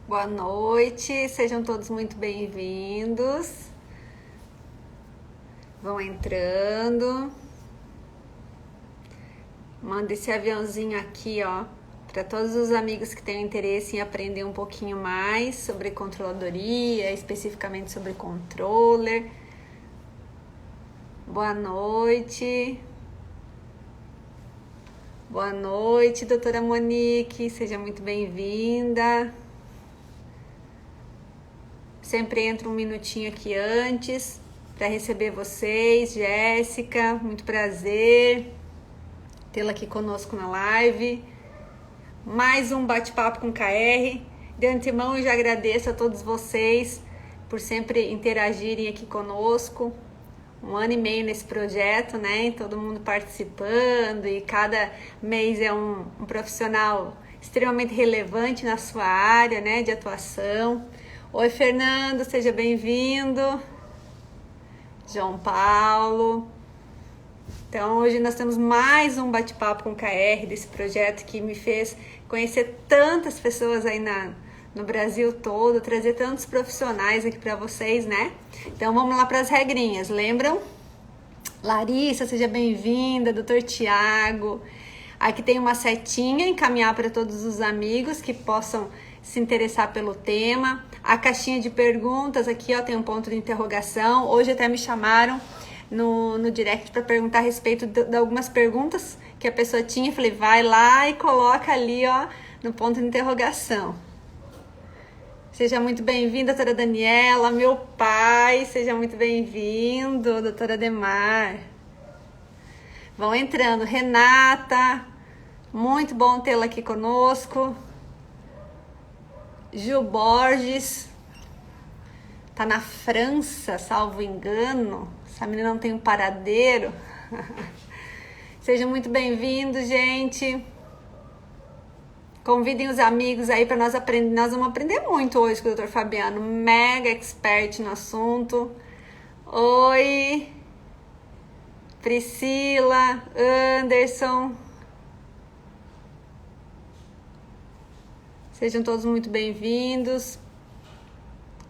Boa noite, sejam todos muito bem-vindos. Vão entrando. Manda esse aviãozinho aqui, ó, para todos os amigos que têm interesse em aprender um pouquinho mais sobre controladoria, especificamente sobre controller. Boa noite. Boa noite, doutora Monique, seja muito bem-vinda. Sempre entro um minutinho aqui antes para receber vocês. Jéssica, muito prazer tê-la aqui conosco na live. Mais um bate-papo com KR. De antemão, eu já agradeço a todos vocês por sempre interagirem aqui conosco. 1 ano e meio nesse projeto, né? Todo mundo participando e cada mês é um profissional extremamente relevante na sua área, né, de atuação. Oi, Fernando, seja bem-vindo. João Paulo. Então, hoje nós temos mais um bate-papo com o KR desse projeto que me fez conhecer tantas pessoas aí no Brasil todo, trazer tantos profissionais aqui para vocês, né? Então, vamos lá para as regrinhas, lembram? Larissa, seja bem-vinda, doutor Tiago. Aqui tem uma setinha, encaminhar para todos os amigos que possam se interessar pelo tema. A caixinha de perguntas aqui, ó, tem um ponto de interrogação. Hoje até me chamaram no direct para perguntar a respeito de algumas perguntas que a pessoa tinha. Eu falei, vai lá e coloca ali, ó, no ponto de interrogação. Seja muito bem-vinda, doutora Daniela, meu pai, seja muito bem-vindo, doutora Demar. Vão entrando, Renata, muito bom tê-la aqui conosco. Gil Borges, tá na França, salvo engano. Essa menina não tem um paradeiro. Sejam muito bem-vindos, gente. Convidem os amigos aí para nós aprender. Nós vamos aprender muito hoje com o Dr. Fabiano, mega expert no assunto. Oi, Priscila, Anderson. Sejam todos muito bem-vindos.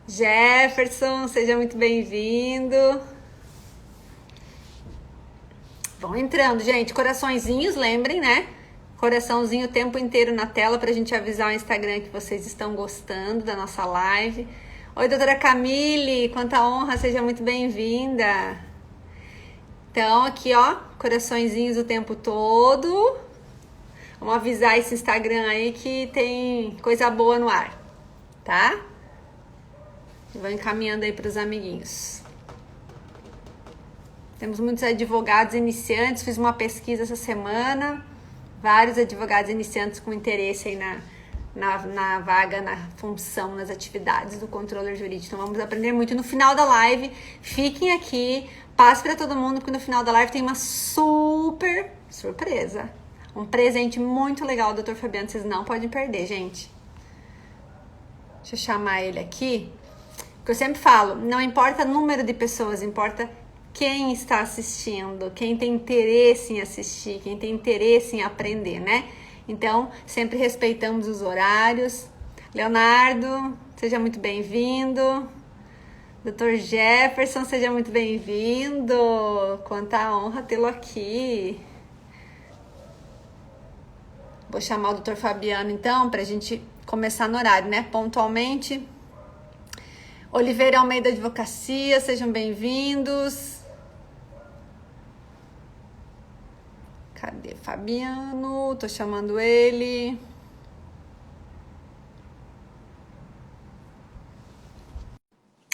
Jefferson, seja muito bem-vindo. Vão entrando, gente. Coraçõezinhos, lembrem, né? Coraçãozinho o tempo inteiro na tela pra gente avisar o Instagram que vocês estão gostando da nossa live. Oi, doutora Camille, quanta honra, seja muito bem-vinda. Então, aqui, ó, coraçõezinhos o tempo todo. Vamos avisar esse Instagram aí que tem coisa boa no ar, tá? Vou encaminhando aí pros amiguinhos. Temos muitos advogados iniciantes, fiz uma pesquisa essa semana. Vários advogados iniciantes com interesse aí na vaga, na função, nas atividades do controller jurídico. Então vamos aprender muito. No final da live, fiquem aqui, passe para todo mundo, porque no final da live tem uma super surpresa. Um presente muito legal do Dr. Fabiano, vocês não podem perder, gente. Deixa eu chamar ele aqui. Porque eu sempre falo, não importa o número de pessoas, importa quem está assistindo, quem tem interesse em assistir, quem tem interesse em aprender, né? Então, sempre respeitamos os horários. Leonardo, seja muito bem-vindo. Dr. Jefferson, seja muito bem-vindo. Quanta honra tê-lo aqui. Vou chamar o Dr. Fabiano, então, para a gente começar no horário, né? Pontualmente. Oliveira Almeida Advocacia, sejam bem-vindos. Cadê Fabiano? Tô chamando ele.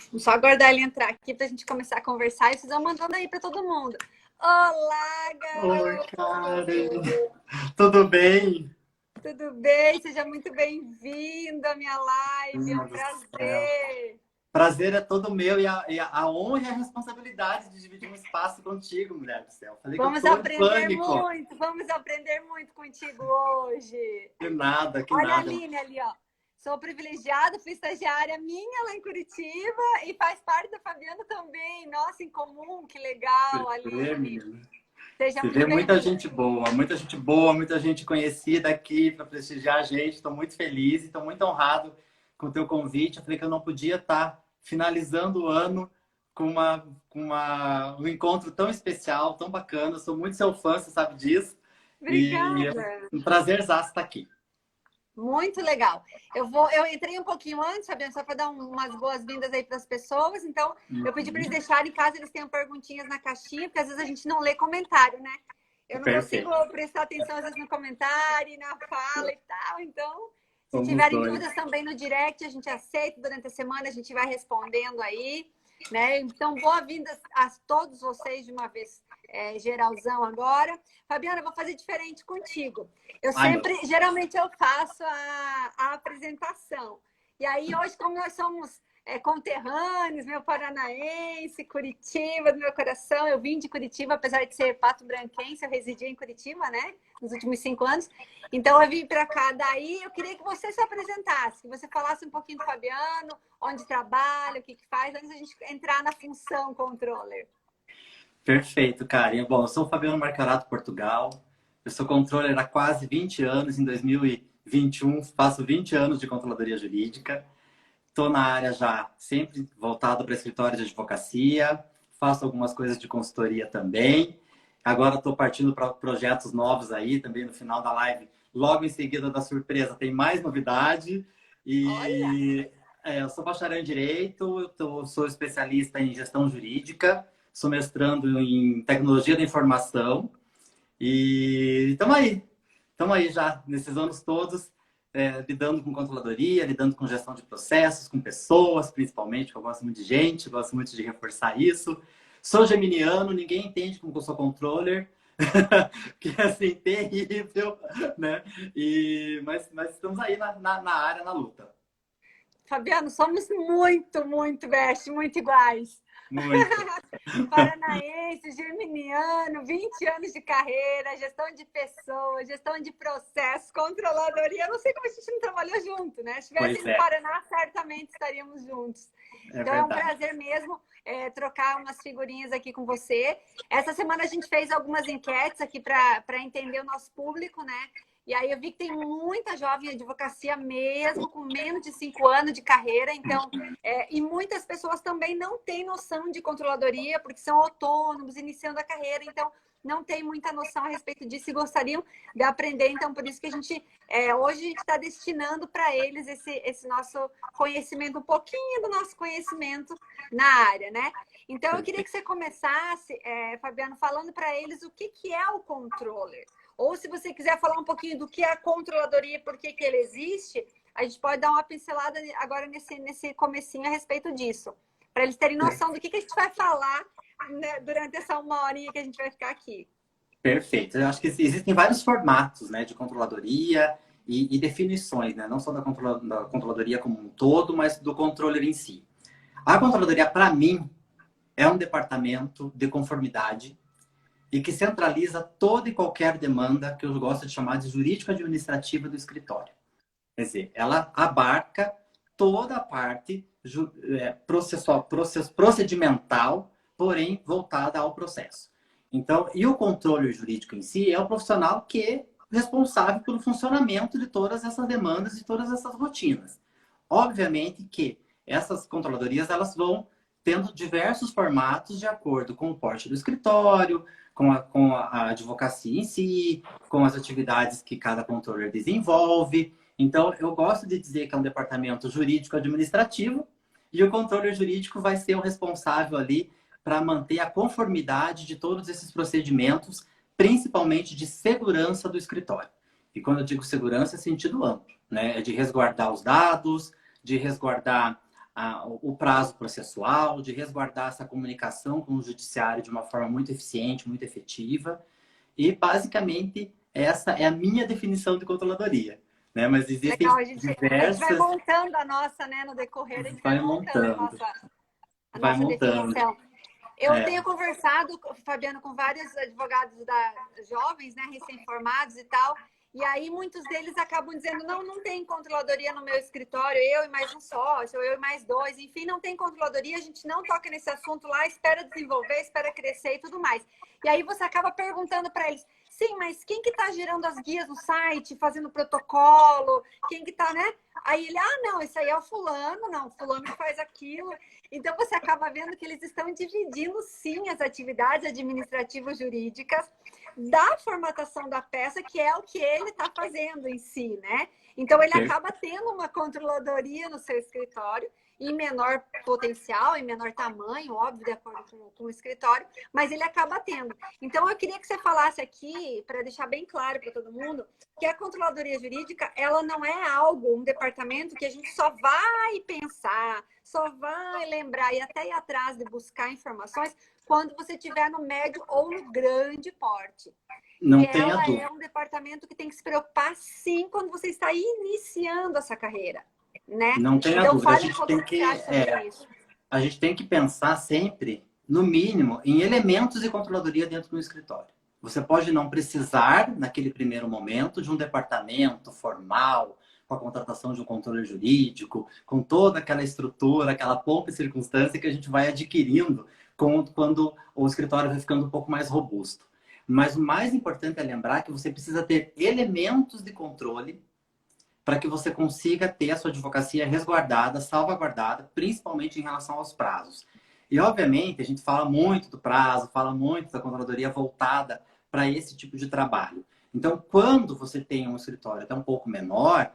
Vamos só aguardar ele entrar aqui pra gente começar a conversar e vocês vão mandando aí pra todo mundo. Olá, Oi, garoto! Karen. Tudo bem? Tudo bem? Seja muito bem-vindo à minha live. É Meu um Deus do céu. prazer. Prazer é todo meu e a honra e a responsabilidade de dividir um espaço contigo, mulher do céu. Falei que eu tô em pânico. Vamos aprender muito contigo hoje. Que nada, que Olha a nada. Aline ali, ó. Sou privilegiada, fui estagiária minha lá em Curitiba e faz parte da Fabiana também. Nossa, em comum, que legal, Você vê, Aline. menina. Seja Você vê muito muita bem-vinda. gente boa, muita gente boa, muita gente conhecida aqui para prestigiar a gente. Estou muito feliz e estou muito honrado com o teu convite. Eu falei que eu não podia estar finalizando o ano com um encontro tão especial, tão bacana. Eu sou muito seu fã, você sabe disso. Obrigada. E é um prazerzaço estar aqui. Muito legal. Eu entrei um pouquinho antes, Fabiano, só para dar umas boas-vindas aí para as pessoas. Então, eu pedi para eles deixarem, caso eles tenham perguntinhas na caixinha, porque às vezes a gente não lê comentário, né? Eu não consigo prestar atenção, às vezes, no comentário, na fala e tal. Então, se tiverem dúvidas também no direct, a gente aceita. Durante a semana, a gente vai respondendo aí, né? Então, boas-vindas a todos vocês de uma vez, geralzão agora. Fabiana, eu vou fazer diferente contigo. Geralmente eu faço a apresentação. E aí, hoje, como nós somos conterrâneos, meu paranaense, Curitiba, do meu coração. Eu vim de Curitiba, apesar de ser pato-branquense, eu residi em Curitiba, né? Nos últimos 5 anos. Então, eu vim para cá. Daí, eu queria que você se apresentasse, que você falasse um pouquinho do Fabiano, onde trabalha, o que faz, antes da gente entrar na função controller. Perfeito, Karen. Bom, eu sou o Fabiano Marcarato, Portugal. Eu sou controller há quase 20 anos. Em 2021, faço 20 anos de controladoria jurídica. Estou na área já sempre voltado para escritório de advocacia, faço algumas coisas de consultoria também. Agora estou partindo para projetos novos aí, também no final da live. Logo em seguida da surpresa tem mais novidade. E eu sou bacharel em Direito, sou especialista em gestão jurídica, sou mestrando em tecnologia da informação. E estamos aí já nesses anos todos. Lidando com controladoria, lidando com gestão de processos, com pessoas, principalmente, que eu gosto muito de gente, gosto muito de reforçar isso. Sou geminiano, ninguém entende como eu sou controller, que é assim, terrível, né? Mas estamos aí na área, na luta. Fabiano, somos muito iguais. Muito. Paranaense, geminiano, 20 anos de carreira, gestão de pessoas, gestão de processos, controladoria. Eu não sei como a gente não trabalhou junto, né? Se estivesse no Paraná, certamente estaríamos juntos. Então, é um prazer mesmo trocar umas figurinhas aqui com você. Essa semana a gente fez algumas enquetes aqui para entender o nosso público, né? E aí eu vi que tem muita jovem advocacia mesmo, com menos de 5 anos de carreira. Então, e muitas pessoas também não têm noção de controladoria, porque são autônomos, iniciando a carreira. Então, não tem muita noção a respeito disso e gostariam de aprender. Então, por isso que a gente, hoje, a gente está destinando para eles esse nosso conhecimento, um pouquinho do nosso conhecimento na área, né? Então, eu queria que você começasse, Fabiano, falando para eles o que é o controller. Ou se você quiser falar um pouquinho do que é a controladoria e por que ele existe, a gente pode dar uma pincelada agora nesse comecinho a respeito disso. Para eles terem noção do que a gente vai falar, né, durante essa 1 horinha que a gente vai ficar aqui. Perfeito. Eu acho que existem vários formatos, né, de controladoria e definições, né? Não só da controladoria como um todo, mas do controller em si. A controladoria, para mim, é um departamento de conformidade e que centraliza toda e qualquer demanda que eu gosto de chamar de jurídico-administrativa do escritório. Quer dizer, ela abarca toda a parte procedimental, porém voltada ao processo. Então, e o controle jurídico em si é o profissional que é responsável pelo funcionamento de todas essas demandas e todas essas rotinas. Obviamente que essas controladorias elas vão tendo diversos formatos de acordo com o porte do escritório, com a advocacia em si, com as atividades que cada controller desenvolve. Então, eu gosto de dizer que é um departamento jurídico-administrativo e o controller jurídico vai ser o responsável ali para manter a conformidade de todos esses procedimentos, principalmente de segurança do escritório. E quando eu digo segurança, é sentido amplo, né? É de resguardar os dados, de resguardar o prazo processual, de resguardar essa comunicação com o judiciário de uma forma muito eficiente, muito efetiva. E, basicamente, essa é a minha definição de controladoria. Né? Mas existem diversas... A gente vai montando a nossa, né? No decorrer, a gente vai montando a nossa definição. Eu tenho conversado, Fabiano, com vários advogados jovens, né? Recém-formados e tal. E aí muitos deles acabam dizendo, não, não tem controladoria no meu escritório, eu e mais um sócio, ou eu e mais dois, enfim, não tem controladoria, a gente não toca nesse assunto lá, espera desenvolver, espera crescer e tudo mais. E aí você acaba perguntando para eles, sim, mas quem que está gerando as guias no site, fazendo protocolo, quem que está, né? Aí ele, não, isso aí é o fulano, não, o fulano que faz aquilo. Então você acaba vendo que eles estão dividindo sim as atividades administrativas jurídicas da formatação da peça, que é o que ele está fazendo em si, né? Então ele acaba tendo uma controladoria no seu escritório, em menor potencial, em menor tamanho, óbvio, de acordo com o escritório, mas ele acaba tendo. Então eu queria que você falasse aqui, para deixar bem claro para todo mundo, que a controladoria jurídica, ela não é algo, um departamento que a gente só vai pensar, só vai lembrar e até ir atrás de buscar informações quando você estiver no médio ou no grande porte. Não e tenha ela dúvida. é um departamento que tem que se preocupar, sim, quando você está iniciando essa carreira, né? Não tenha Então, dúvida. A fale um gente pouco tem o que você que, acha sobre isso. a gente tem que pensar sempre, no mínimo, em elementos de controladoria dentro do escritório. Você pode não precisar, naquele primeiro momento, de um departamento formal, com a contratação de um controle jurídico, com toda aquela estrutura, aquela pouca circunstância que a gente vai adquirindo quando o escritório vai ficando um pouco mais robusto. Mas o mais importante é lembrar que você precisa ter elementos de controle para que você consiga ter a sua advocacia resguardada, salvaguardada, principalmente em relação aos prazos. E, obviamente, a gente fala muito do prazo, fala muito da controladoria voltada para esse tipo de trabalho. Então, quando você tem um escritório até um pouco menor,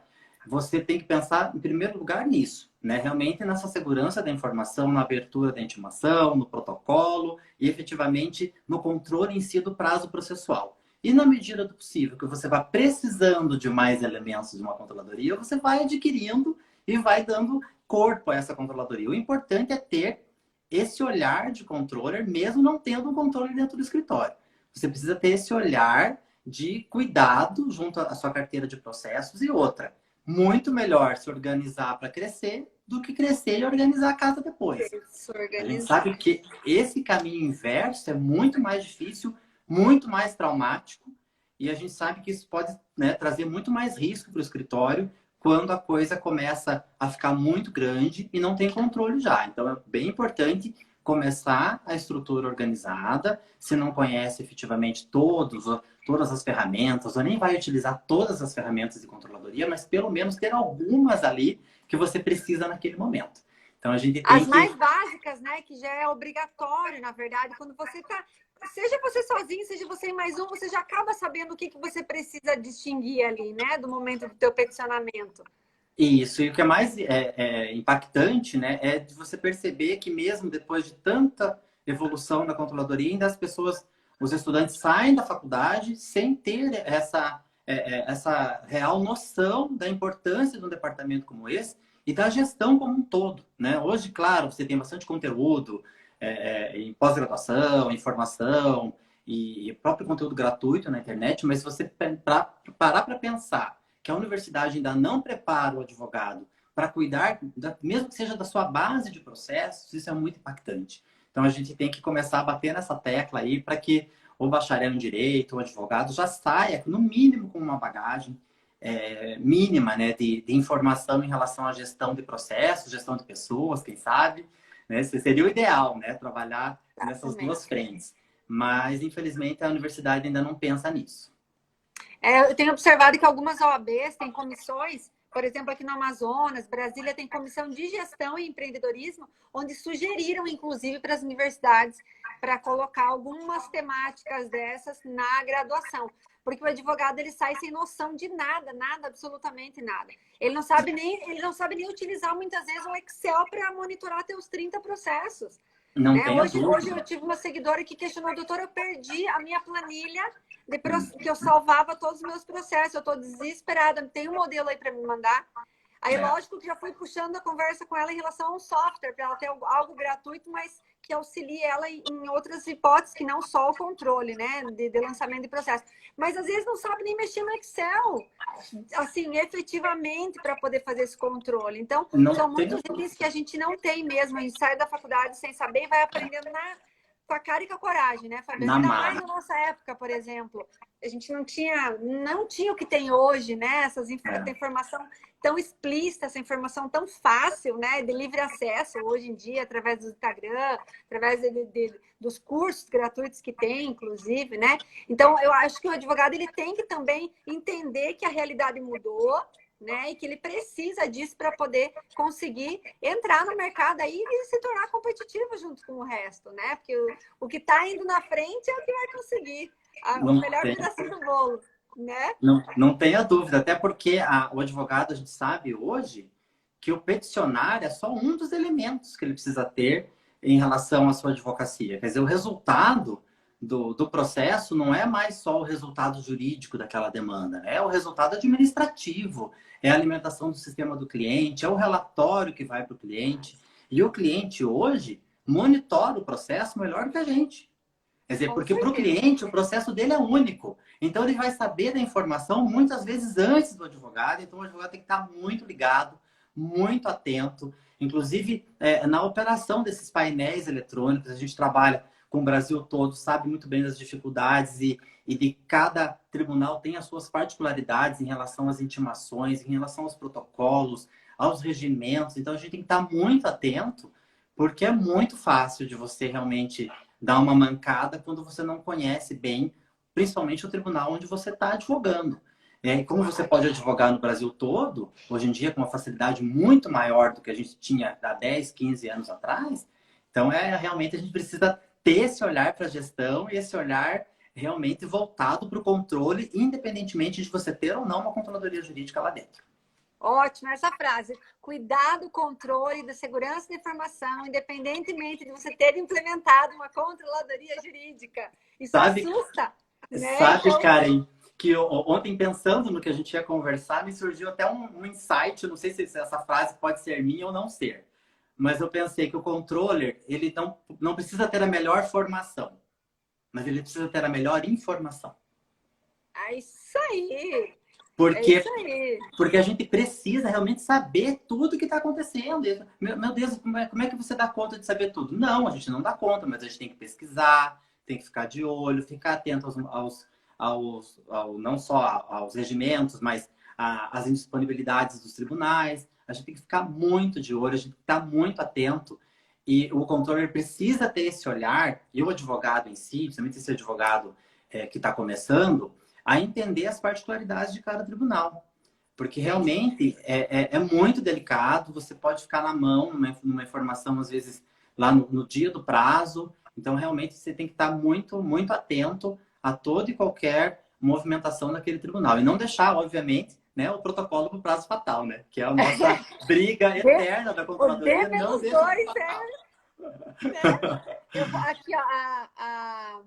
você tem que pensar, em primeiro lugar, nisso, né? Realmente nessa segurança da informação, na abertura da intimação, no protocolo e, efetivamente, no controle em si do prazo processual. E na medida do possível que você vá precisando de mais elementos de uma controladoria, você vai adquirindo e vai dando corpo a essa controladoria. O importante é ter esse olhar de controller, mesmo não tendo um controle dentro do escritório. Você precisa ter esse olhar de cuidado junto à sua carteira de processos e outra. Muito melhor se organizar para crescer do que crescer e organizar a casa depois. A gente sabe que esse caminho inverso é muito mais difícil, muito mais traumático, e a gente sabe que isso pode, né, trazer muito mais risco para o escritório quando a coisa começa a ficar muito grande e não tem controle já. Então é bem importante começar a estrutura organizada. Se não conhece efetivamente todas as ferramentas, ou nem vai utilizar todas as ferramentas de controladoria, mas pelo menos ter algumas ali que você precisa naquele momento. Então a gente tem as mais básicas, né? Que já é obrigatório, na verdade, quando você está. Seja você sozinho, seja você em mais um, você já acaba sabendo o que você precisa distinguir ali, né? Do momento do teu peticionamento. Isso, e o que é mais impactante, né, é de você perceber que mesmo depois de tanta evolução da controladoria, ainda as pessoas, os estudantes saem da faculdade sem ter essa real noção da importância de um departamento como esse e da gestão como um todo, né? Hoje, claro, você tem bastante conteúdo em pós-graduação, em formação e próprio conteúdo gratuito na internet, mas se você parar para pensar que a universidade ainda não prepara o advogado para cuidar, mesmo que seja da sua base de processos, isso é muito impactante. Então, a gente tem que começar a bater nessa tecla aí para que o bacharel em direito, o advogado, já saia, no mínimo, com uma bagagem mínima, né, de informação em relação à gestão de processos, gestão de pessoas, quem sabe. Né? Seria o ideal, né, trabalhar nessas duas frentes. Mas, infelizmente, a universidade ainda não pensa nisso. Eu tenho observado que algumas OABs têm comissões, por exemplo, aqui no Amazonas, Brasília tem comissão de gestão e empreendedorismo, onde sugeriram, inclusive, para as universidades, para colocar algumas temáticas dessas na graduação. Porque o advogado ele sai sem noção de nada, nada, absolutamente nada. Ele não sabe nem utilizar muitas vezes o Excel para monitorar teus 30 processos. Não né? tenha Hoje dúvida. eu tive uma seguidora que questionou, doutora, eu perdi a minha planilha que eu salvava todos os meus processos, eu estou desesperada, tem um modelo aí para me mandar. Aí, lógico que já fui puxando a conversa com ela em relação ao software, para ela ter algo gratuito, mas que auxilie ela em outras hipóteses, que não só o controle, né, de lançamento de processo. Mas, às vezes, não sabe nem mexer no Excel, assim, efetivamente, para poder fazer esse controle. Então, são muitos itens que a gente não tem mesmo. A gente sai da faculdade sem saber e vai aprendendo com a cara e com a coragem, né, Fabiana? Ainda mais na nossa época, por exemplo. a gente não tinha o que tem hoje, né? Essa informação tão explícita, essa informação tão fácil, né? De livre acesso hoje em dia, através do Instagram, através dos cursos gratuitos que tem, inclusive, né? Então, eu acho que o advogado ele tem que também entender que a realidade mudou, né? E que ele precisa disso para poder conseguir entrar no mercado aí e se tornar competitivo junto com o resto, né? Porque o que está indo na frente é o que vai conseguir o melhor pedacinho do bolo, né? Não tenha dúvida, até porque o advogado, a gente sabe hoje que o peticionário é só um dos elementos que ele precisa ter em relação à sua advocacia. Quer dizer, o resultado do processo não é mais só o resultado jurídico daquela demanda, né? É o resultado administrativo, é a alimentação do sistema do cliente, é o relatório que vai para o cliente. E o cliente hoje monitora o processo melhor que a gente. Quer dizer, porque para o cliente o processo dele é único. Então ele vai saber da informação muitas vezes antes do advogado. Então o advogado tem que estar muito ligado, muito atento. Inclusive, na operação desses painéis eletrônicos, a gente trabalha com o Brasil todo, sabe muito bem das dificuldades e de cada tribunal tem as suas particularidades em relação às intimações, em relação aos protocolos, aos regimentos. Então a gente tem que estar muito atento, porque é muito fácil de você realmente dar uma mancada quando você não conhece bem, principalmente o tribunal onde você está advogando. E como você pode advogar no Brasil todo, hoje em dia com uma facilidade muito maior do que a gente tinha há 10, 15 anos atrás, então realmente a gente precisa ter esse olhar para a gestão e esse olhar realmente voltado para o controle, independentemente de você ter ou não uma controladoria jurídica lá dentro. Ótima essa frase. Cuidar do controle da segurança da informação, independentemente de você ter implementado uma controladoria jurídica. Isso assusta, né? Sabe, Karen, que ontem, pensando no que a gente ia conversar, me surgiu até um insight, não sei se essa frase pode ser minha ou não ser, mas eu pensei que o controller, ele não precisa ter a melhor formação, mas ele precisa ter a melhor informação. É isso aí! Porque a gente precisa realmente saber tudo que está acontecendo. Meu Deus, como é que você dá conta de saber tudo? Não, a gente não dá conta, mas a gente tem que pesquisar, tem que ficar de olho, ficar atento não só aos regimentos, mas às indisponibilidades dos tribunais. A gente tem que ficar muito de olho, a gente tem que estar muito atento. E o controller precisa ter esse olhar, e o advogado em si, principalmente esse advogado que está começando, a entender as particularidades de cada tribunal. Porque realmente é muito delicado, você pode ficar na mão numa informação, às vezes, lá no dia do prazo. Então, realmente, você tem que estar muito, muito atento a toda e qualquer movimentação daquele tribunal. E não deixar, obviamente, né, o protocolo para o prazo fatal, né? Que é a nossa briga eterna da controladoria. Não deixa dois, aqui, ó,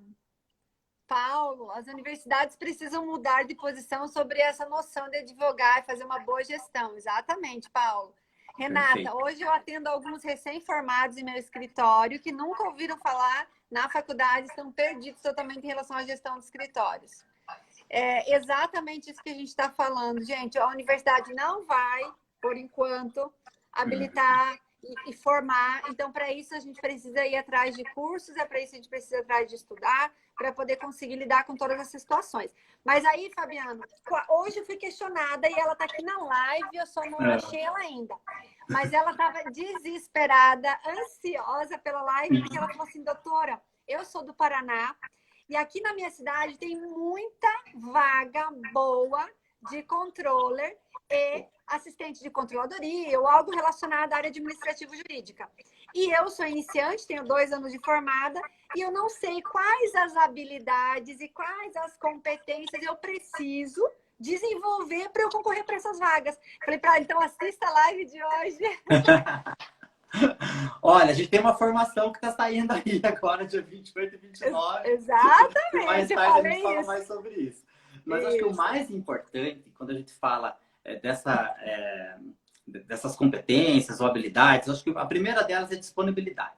Paulo, as universidades precisam mudar de posição sobre essa noção de advogar e fazer uma boa gestão. Exatamente, Paulo. Renata, perfeito. Hoje eu atendo alguns recém-formados em meu escritório que nunca ouviram falar na faculdade, estão perdidos totalmente em relação à gestão de escritórios. É exatamente isso que a gente está falando, gente. A universidade não vai, por enquanto, habilitar e formar. Então, para isso, a gente precisa ir atrás de cursos, para isso a gente precisa ir atrás de estudar, para poder conseguir lidar com todas essas situações. Mas aí, Fabiano, hoje eu fui questionada e ela está aqui na live, eu só não achei ela ainda. Mas ela estava desesperada, ansiosa pela live, porque ela falou assim, doutora, eu sou do Paraná e aqui na minha cidade tem muita vaga boa de controller e assistente de controladoria ou algo relacionado à área administrativa jurídica. E eu sou iniciante, tenho 2 anos de formada e eu não sei quais as habilidades e quais as competências eu preciso desenvolver para eu concorrer para essas vagas. Falei para ela, então assista a live de hoje. Olha, a gente tem uma formação que está saindo aí agora, dia 28 e 29. Exatamente. Mais tarde a gente fala mais sobre isso. Mas acho que o mais importante, quando a gente fala dessas competências ou habilidades, acho que a primeira delas é disponibilidade.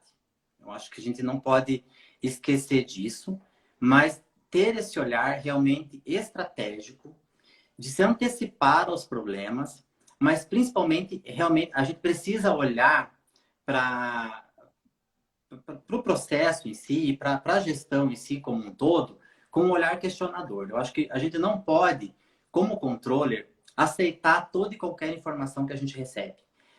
Eu acho que a gente não pode esquecer disso, mas ter esse olhar realmente estratégico, de se antecipar aos problemas, mas principalmente, realmente, a gente precisa olhar para o processo em si, para a gestão em si como um todo, com um olhar questionador. Eu acho que a gente não pode, como controller, aceitar toda e qualquer informação que a gente recebe.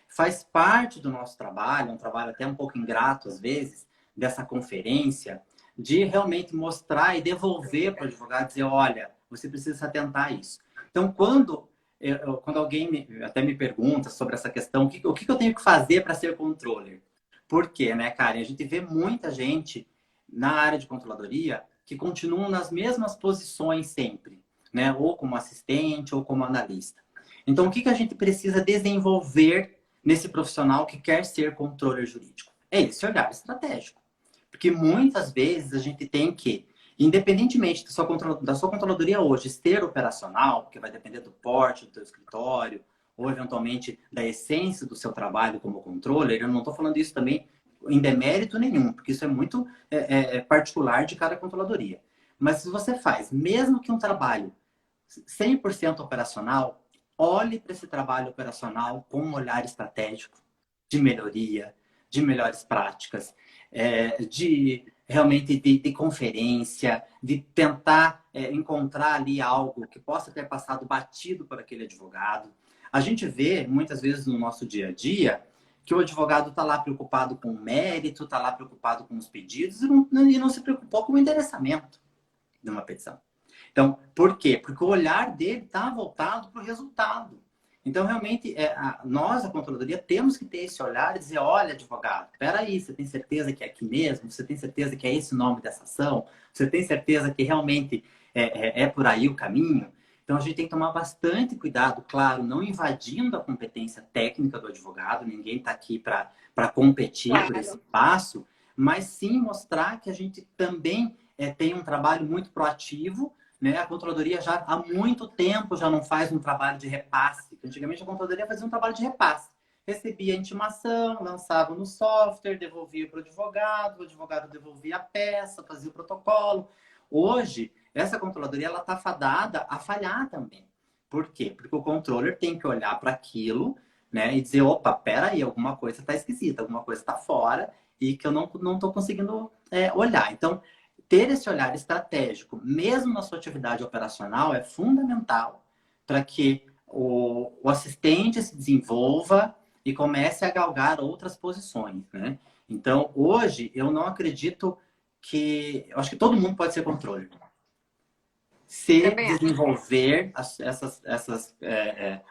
Faz parte do nosso trabalho, um trabalho até um pouco ingrato às vezes, dessa conferência, de realmente mostrar e devolver para o advogado, dizer, olha, você precisa se atentar a isso. Então, quando alguém até me pergunta sobre essa questão, o que eu tenho que fazer para ser controller? Por quê, né, Karen? A gente vê muita gente na área de controladoria que continuam nas mesmas posições sempre, né? Ou como assistente ou como analista. Então, o que a gente precisa desenvolver nesse profissional que quer ser controller jurídico? É esse olhar estratégico. Porque muitas vezes a gente tem que, independentemente da sua controladoria hoje ser operacional, porque vai depender do porte do seu escritório, ou eventualmente da essência do seu trabalho como controller, eu não estou falando isso também em demérito nenhum, porque isso é muito particular de cada controladoria. Mas se você faz, mesmo que um trabalho 100% operacional, olhe para esse trabalho operacional com um olhar estratégico de melhoria, de melhores práticas, de realmente de conferência, de tentar encontrar ali algo que possa ter passado batido por aquele advogado. A gente vê, muitas vezes no nosso dia a dia, que o advogado está lá preocupado com o mérito, está lá preocupado com os pedidos e não se preocupou com o endereçamento de uma petição. Então, por quê? Porque o olhar dele está voltado para o resultado. Então, realmente, nós, a controladoria, temos que ter esse olhar e dizer, olha, advogado, espera aí, você tem certeza que é aqui mesmo? Você tem certeza que é esse o nome dessa ação? Você tem certeza que realmente é por aí o caminho? Então, a gente tem que tomar bastante cuidado, claro, não invadindo a competência técnica do advogado, ninguém está aqui para competir por esse passo, mas sim mostrar que a gente também tem um trabalho muito proativo, né? A controladoria já há muito tempo já não faz um trabalho de repasse. Antigamente a controladoria fazia um trabalho de repasse. Recebia a intimação, lançava no software, devolvia para o advogado devolvia a peça, fazia o protocolo. Hoje, essa controladoria está fadada a falhar também. Por quê? Porque o controller tem que olhar para aquilo, né, e dizer, opa, peraí, alguma coisa está esquisita, alguma coisa está fora e que eu não estou conseguindo olhar. Então, ter esse olhar estratégico, mesmo na sua atividade operacional, é fundamental para que o assistente se desenvolva e comece a galgar outras posições, né? Então, hoje, eu não acredito que... Eu acho que todo mundo pode ser controle. Se desenvolver essas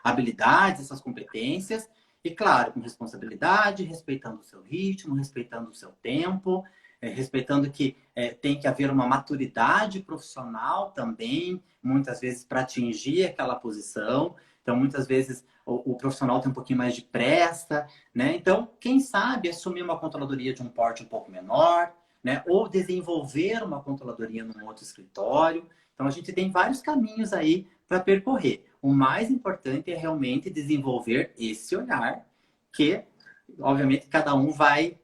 habilidades, essas competências, e, claro, com responsabilidade, respeitando o seu ritmo, respeitando o seu tempo, respeitando que tem que haver uma maturidade profissional também, muitas vezes, para atingir aquela posição. Então, muitas vezes, o profissional tem um pouquinho mais de pressa, né? Então, quem sabe assumir uma controladoria de um porte um pouco menor, né? Ou desenvolver uma controladoria num outro escritório. Então, a gente tem vários caminhos aí para percorrer. O mais importante é realmente desenvolver esse olhar que, obviamente, cada um vai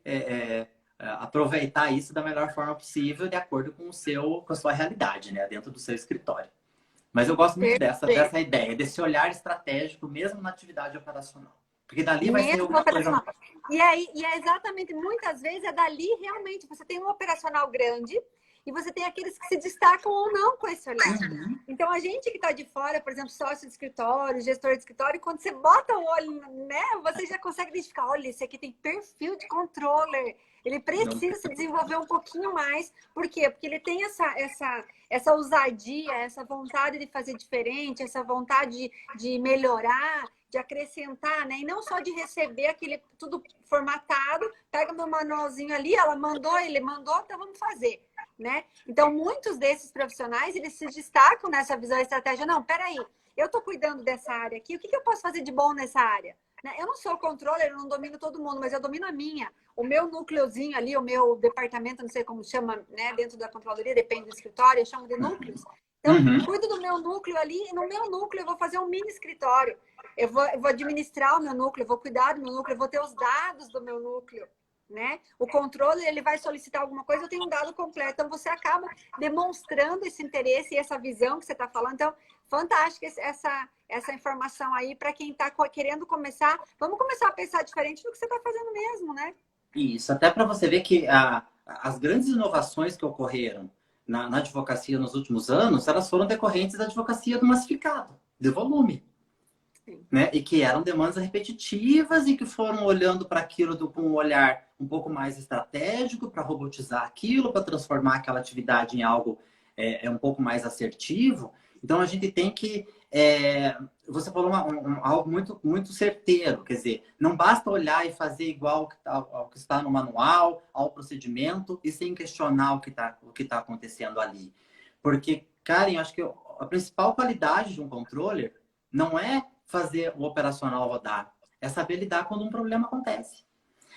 aproveitar isso da melhor forma possível de acordo com a sua realidade, né? Dentro do seu escritório. Mas eu gosto muito dessa ideia, desse olhar estratégico, mesmo na atividade operacional. Porque dali vai ser alguma coisa. E é exatamente, muitas vezes, dali realmente você tem um operacional grande e você tem aqueles que se destacam ou não com esse olhar. Uhum. Então, a gente que está de fora, por exemplo, sócio de escritório, gestor de escritório, quando você bota o olho, né, você já consegue identificar, olha, esse aqui tem perfil de controller, ele precisa se desenvolver um pouquinho mais. Por quê? Porque ele tem essa ousadia, essa vontade de fazer diferente, essa vontade de melhorar, de acrescentar, né? E não só de receber aquele tudo formatado, pega meu manualzinho ali, ela mandou, ele mandou, então vamos fazer, né? Então, muitos desses profissionais, eles se destacam nessa visão estratégica. Não, peraí, eu tô cuidando dessa área aqui, o que eu posso fazer de bom nessa área? Né? Eu não sou controller, eu não domino todo mundo, mas eu domino a minha. O meu núcleozinho ali, o meu departamento, não sei como chama, né? Dentro da controladoria, depende do escritório, eu chamo de núcleos. Então, cuido do meu núcleo ali, e no meu núcleo eu vou fazer um mini escritório. Eu vou administrar o meu núcleo, eu vou cuidar do meu núcleo, eu vou ter os dados do meu núcleo, né? O controle, ele vai solicitar alguma coisa, eu tenho um dado completo. Então, você acaba demonstrando esse interesse e essa visão que você está falando. Então, fantástica essa informação aí para quem está querendo começar. Vamos começar a pensar diferente do que você está fazendo mesmo, né? Isso, até para você ver que as grandes inovações que ocorreram na advocacia nos últimos anos, elas foram decorrentes da advocacia do massificado, de volume. Né? E que eram demandas repetitivas e que foram olhando para aquilo com um olhar um pouco mais estratégico para robotizar aquilo, para transformar aquela atividade em algo um pouco mais assertivo. Então, a gente tem que... você falou algo muito, muito certeiro. Quer dizer, não basta olhar e fazer igual ao que está no manual, ao procedimento, e sem questionar o que tá acontecendo ali. Porque, Karen, eu acho que a principal qualidade de um controller não é fazer o operacional rodar, é saber lidar quando um problema acontece.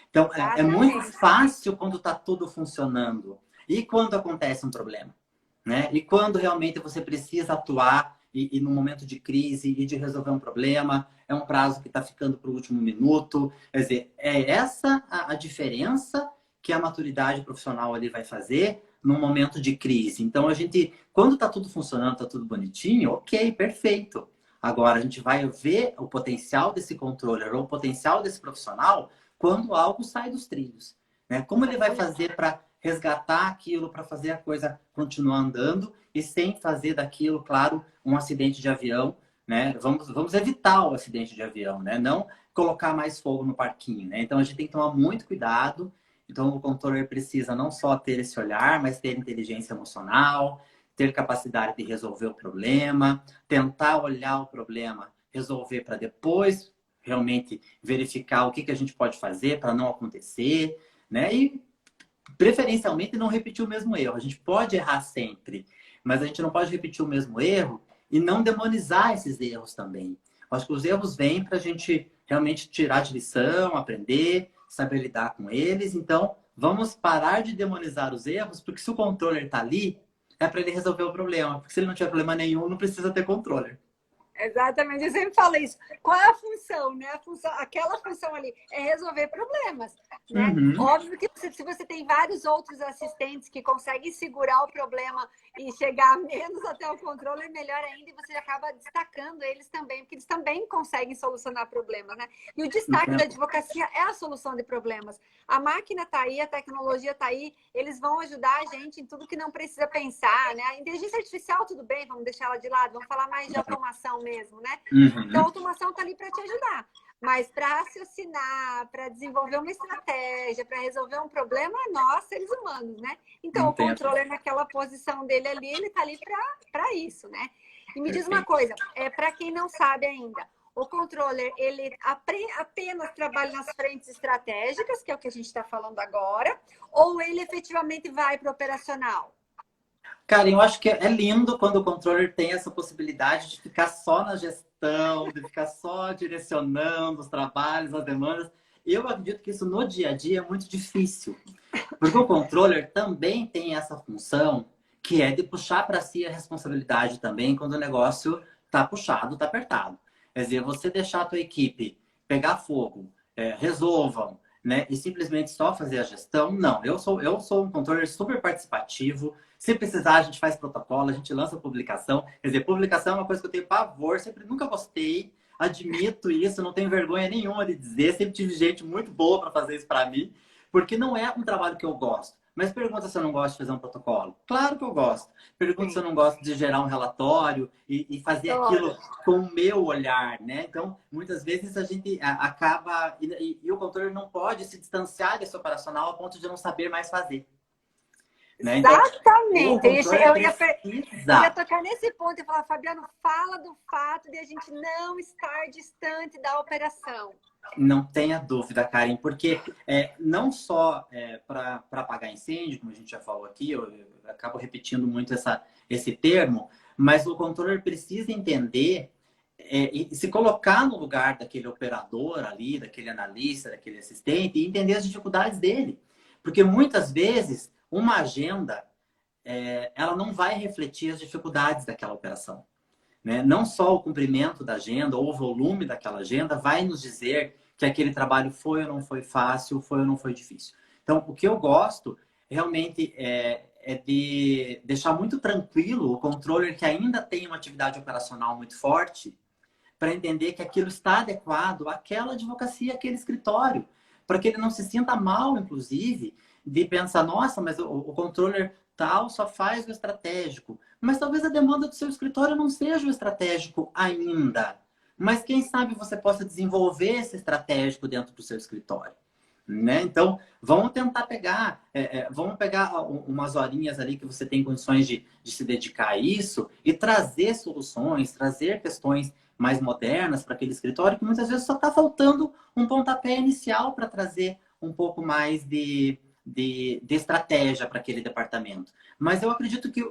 Então, é muito fácil quando está tudo funcionando. E quando acontece um problema? Né? E quando realmente você precisa atuar e no momento de crise e de resolver um problema, é um prazo que está ficando para o último minuto. Quer dizer, é essa a diferença que a maturidade profissional ali vai fazer num momento de crise. Então, a gente, quando está tudo funcionando, está tudo bonitinho, ok, perfeito. Agora, a gente vai ver o potencial desse controller ou o potencial desse profissional quando algo sai dos trilhos. Né? Como ele vai fazer para resgatar aquilo, para fazer a coisa continuar andando e sem fazer daquilo, claro, um acidente de avião. Né? Vamos evitar o acidente de avião, né? Não colocar mais fogo no parquinho. Né? Então, a gente tem que tomar muito cuidado. Então, o controller precisa não só ter esse olhar, mas ter inteligência emocional, ter capacidade de resolver o problema, tentar olhar o problema, resolver para depois realmente verificar o que a gente pode fazer para não acontecer, né? E preferencialmente não repetir o mesmo erro. A gente pode errar sempre, mas a gente não pode repetir o mesmo erro e não demonizar esses erros também. Acho que os erros vêm para a gente realmente tirar de lição, aprender, saber lidar com eles. Então, vamos parar de demonizar os erros, porque se o controller está ali, é para ele resolver o problema. Porque se ele não tiver problema nenhum, não precisa ter controller. Exatamente, eu sempre falo isso. Qual é a função, né? Aquela função ali é resolver problemas, né? Uhum. Óbvio que se você tem vários outros assistentes que conseguem segurar o problema e chegar menos até o controle, é melhor ainda, e você acaba destacando eles também, porque eles também conseguem solucionar problemas, né? E o destaque da advocacia é a solução de problemas. A máquina está aí, a tecnologia está aí, eles vão ajudar a gente em tudo que não precisa pensar, né? A inteligência artificial, tudo bem, vamos deixar ela de lado, vamos falar mais de automação mesmo, né? Uhum. Então, a automação está ali para te ajudar. Mas para raciocinar, para desenvolver uma estratégia, para resolver um problema, nós, seres humanos, né? Então, o controller naquela posição dele ali, ele está ali para isso, né? E me diz uma coisa, para quem não sabe ainda, o controller, ele apenas trabalha nas frentes estratégicas, que é o que a gente está falando agora, ou ele efetivamente vai para o operacional? Cara, eu acho que é lindo quando o controller tem essa possibilidade de ficar só na gestão, de ficar só direcionando os trabalhos, as demandas. Eu acredito que isso no dia a dia é muito difícil. Porque o controller também tem essa função que é de puxar para si a responsabilidade também quando o negócio está puxado, está apertado. Quer dizer, você deixar a tua equipe pegar fogo, resolvam, né? E simplesmente só fazer a gestão, não. Eu sou um controller super participativo. Se precisar, a gente faz protocolo, a gente lança publicação. Quer dizer, publicação é uma coisa que eu tenho pavor, sempre nunca gostei. Admito isso, não tenho vergonha nenhuma de dizer. Sempre tive gente muito boa para fazer isso para mim, porque não é um trabalho que eu gosto. Mas pergunta se eu não gosto de fazer um protocolo. Claro que eu gosto. Pergunta se eu não gosto de gerar um relatório e fazer aquilo com o meu olhar, né? Então, muitas vezes a gente acaba... E o controller não pode se distanciar desse operacional a ponto de não saber mais fazer. Né? Então, exatamente. Eu ia tocar nesse ponto e falar, Fabiano, fala do fato de a gente não estar distante da operação. Não tenha dúvida, Karen, porque não só para apagar incêndio, como a gente já falou aqui, eu acabo repetindo muito esse termo, mas o controller precisa entender e se colocar no lugar daquele operador ali, daquele analista, daquele assistente, e entender as dificuldades dele. Porque muitas vezes uma agenda ela não vai refletir as dificuldades daquela operação. Né? Não só o cumprimento da agenda ou o volume daquela agenda vai nos dizer que aquele trabalho foi ou não foi fácil, foi ou não foi difícil. Então, o que eu gosto realmente é de deixar muito tranquilo o controller que ainda tem uma atividade operacional muito forte para entender que aquilo está adequado àquela advocacia, àquele escritório, para que ele não se sinta mal, inclusive, de pensar, nossa, mas o controller tal só faz o estratégico. Mas talvez a demanda do seu escritório não seja o estratégico ainda. Mas quem sabe você possa desenvolver esse estratégico dentro do seu escritório. Né? Então, vamos pegar umas horinhas ali que você tem condições de se dedicar a isso e trazer soluções, trazer questões mais modernas para aquele escritório que muitas vezes só está faltando um pontapé inicial para trazer um pouco mais de estratégia para aquele departamento. Mas eu acredito que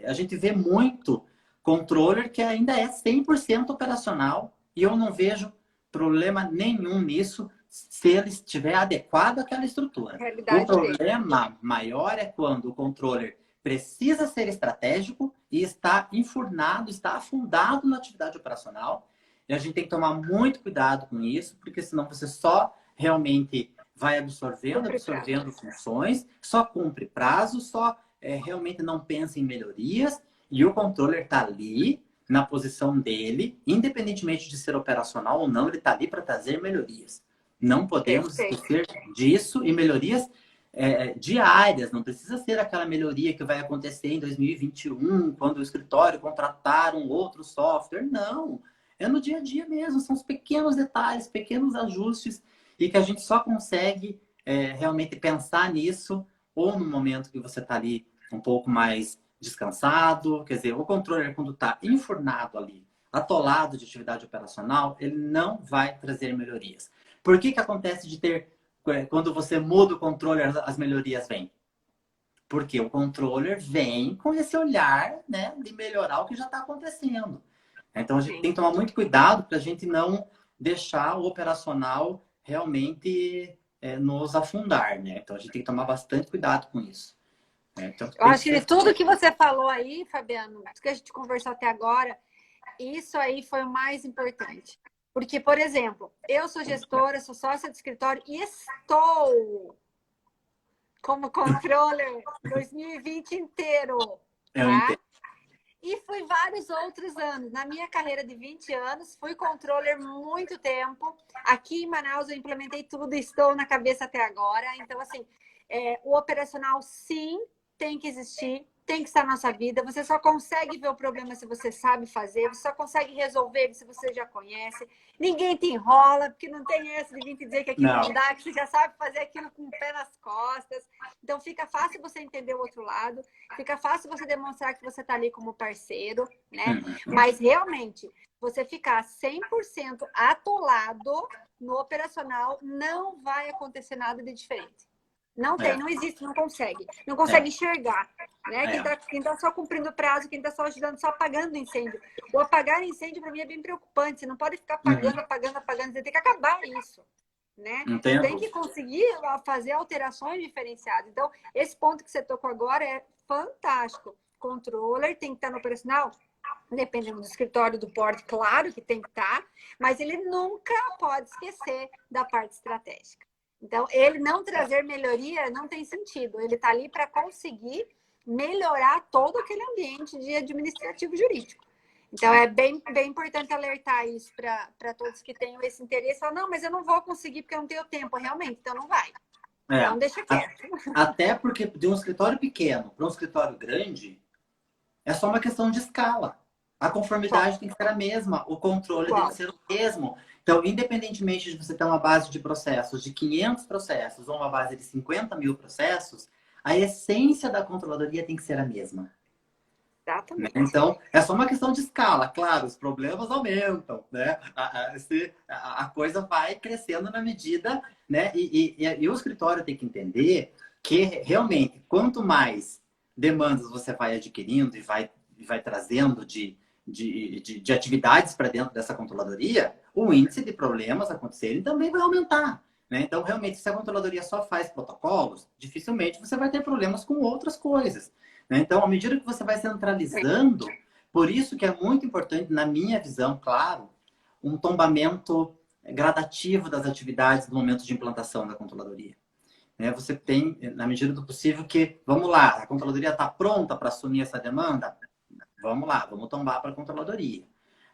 a gente vê muito controller que ainda é 100% operacional e eu não vejo problema nenhum nisso se ele estiver adequado àquela estrutura. O problema maior é quando o controller precisa ser estratégico e está enfurnado, está afundado na atividade operacional. E a gente tem que tomar muito cuidado com isso, porque senão você só realmente vai absorvendo funções, só cumpre prazo, só realmente não pensa em melhorias, e o controller está ali na posição dele, independentemente de ser operacional ou não, ele está ali para trazer melhorias. Não podemos esquecer disso, e melhorias diárias. Não precisa ser aquela melhoria que vai acontecer em 2021, quando o escritório contratar um outro software. Não, é no dia a dia mesmo. São os pequenos detalhes, pequenos ajustes, e que a gente só consegue realmente pensar nisso ou no momento que você está ali um pouco mais descansado. Quer dizer, o controller, quando está enfurnado ali, atolado de atividade operacional, ele não vai trazer melhorias. Por que acontece de ter, quando você muda o controller, as melhorias vêm? Porque o controller vem com esse olhar, né, de melhorar o que já está acontecendo. Então, a gente tem que tomar muito cuidado para a gente não deixar o operacional realmente nos afundar, né? Então, a gente tem que tomar bastante cuidado com isso. Então, eu acho que de tudo que você falou aí, Fabiano, tudo que a gente conversou até agora, isso aí foi o mais importante. Porque, por exemplo, eu sou gestora, sou sócia de escritório e estou como controller 2020 inteiro. Eu tá? entendo. E fui vários outros anos. Na minha carreira de 20 anos, fui controller muito tempo. Aqui em Manaus eu implementei tudo e estou na cabeça até agora. Então, assim, o operacional sim tem que existir, tem que estar na nossa vida. Você só consegue ver o problema se você sabe fazer, você só consegue resolver ele se você já conhece. Ninguém te enrola, porque não tem essa de vir te dizer que aquilo não dá, que você já sabe fazer aquilo com o pé nas costas. Então fica fácil você entender o outro lado, fica fácil você demonstrar que você está ali como parceiro, né? Mas realmente, você ficar 100% atolado no operacional, não vai acontecer nada de diferente. Não tem, não existe, não consegue. Não consegue enxergar. Né? Quem tá só cumprindo o prazo, quem tá só ajudando, só apagando incêndio. O apagar incêndio, para mim, é bem preocupante. Você não pode ficar apagando. Você tem que acabar isso. Né? Tem que conseguir fazer alterações diferenciadas. Então, esse ponto que você tocou agora é fantástico. Controller tem que estar no operacional, dependendo do escritório, do porte, claro que tem que estar, mas ele nunca pode esquecer da parte estratégica. Então, ele não trazer melhoria não tem sentido. Ele está ali para conseguir melhorar todo aquele ambiente de administrativo jurídico. Então, é bem importante alertar isso para todos que tenham esse interesse. Falar, não, mas eu não vou conseguir porque eu não tenho tempo. Realmente, então não vai. Então, deixa quieto. Até porque de um escritório pequeno para um escritório grande, é só uma questão de escala. A conformidade tem que ser a mesma, o controle tem que ser o mesmo. Então, independentemente de você ter uma base de processos de 500 processos ou uma base de 50 mil processos, a essência da controladoria tem que ser a mesma. Exatamente. Então, é só uma questão de escala. Claro, os problemas aumentam, né? A coisa vai crescendo na medida, né? E o escritório tem que entender que, realmente, quanto mais demandas você vai adquirindo e vai trazendo de atividades para dentro dessa controladoria, o índice de problemas acontecerem também vai aumentar. Né? Então, realmente, se a controladoria só faz protocolos, dificilmente você vai ter problemas com outras coisas. Né? Então, à medida que você vai centralizando, por isso que é muito importante, na minha visão, claro, um tombamento gradativo das atividades no momento de implantação da controladoria. Né? Você tem, na medida do possível, que, vamos lá, a controladoria está pronta para assumir essa demanda? Vamos lá, vamos tombar para a controladoria.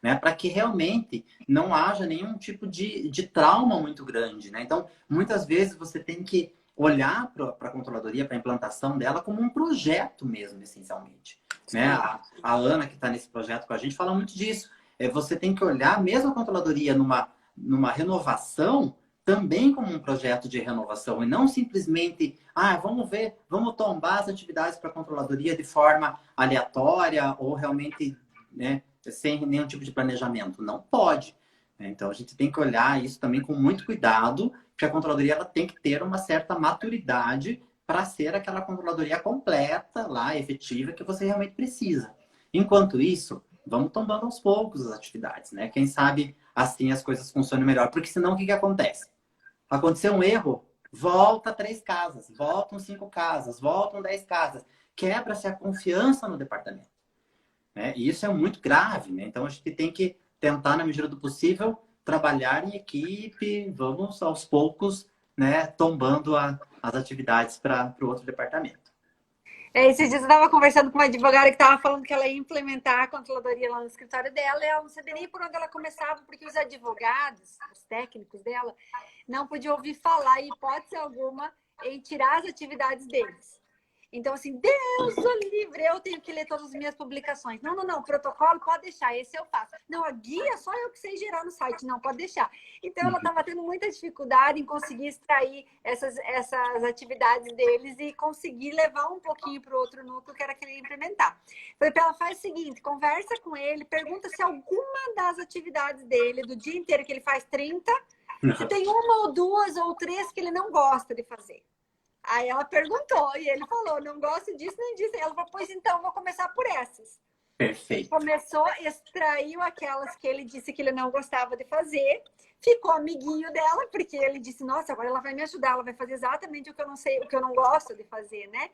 Né? Para que realmente não haja nenhum tipo de trauma muito grande. Né? Então, muitas vezes você tem que olhar para a controladoria, para a implantação dela como um projeto mesmo, essencialmente. Né? A Ana, que está nesse projeto com a gente, fala muito disso. Você tem que olhar mesmo a controladoria numa renovação também como um projeto de renovação e não simplesmente, vamos ver, vamos tombar as atividades para a controladoria de forma aleatória ou realmente, né, sem nenhum tipo de planejamento. Não pode. Então, a gente tem que olhar isso também com muito cuidado, porque a controladoria ela tem que ter uma certa maturidade para ser aquela controladoria completa, lá, efetiva, que você realmente precisa. Enquanto isso, vamos tombando aos poucos as atividades, né? Quem sabe assim as coisas funcionam melhor. Porque senão, o que acontece? Aconteceu um erro, volta 3 casas, voltam 5 casas, voltam 10 casas. Quebra-se a confiança no departamento. Né? E isso é muito grave, né? Então, a gente tem que tentar, na medida do possível, trabalhar em equipe, vamos aos poucos, né, tombando as atividades para o outro departamento. Esses dias eu estava conversando com uma advogada que estava falando que ela ia implementar a controladoria lá no escritório dela e ela não sabia nem por onde ela começava, porque os advogados, os técnicos dela, não podiam ouvir falar, em hipótese alguma, em tirar as atividades deles. Então, assim, Deus o livre, eu tenho que ler todas as minhas publicações. Não, protocolo pode deixar, esse eu faço. Não, a guia só eu que sei gerar no site, não, pode deixar. Então, ela estava tendo muita dificuldade em conseguir extrair essas atividades deles e conseguir levar um pouquinho para o outro núcleo que era que ele ia implementar. Falei para ela, faz o seguinte, conversa com ele, pergunta se alguma das atividades dele, do dia inteiro que ele faz 30, se tem uma ou 2 ou 3 que ele não gosta de fazer. Aí ela perguntou e ele falou, não gosto disso nem disso. Ela falou, pois então, vou começar por essas. Perfeito. Ele começou, extraiu aquelas que ele disse que ele não gostava de fazer, ficou amiguinho dela, porque ele disse, nossa, agora ela vai me ajudar, ela vai fazer exatamente o que eu não sei, o que eu não gosto de fazer, né?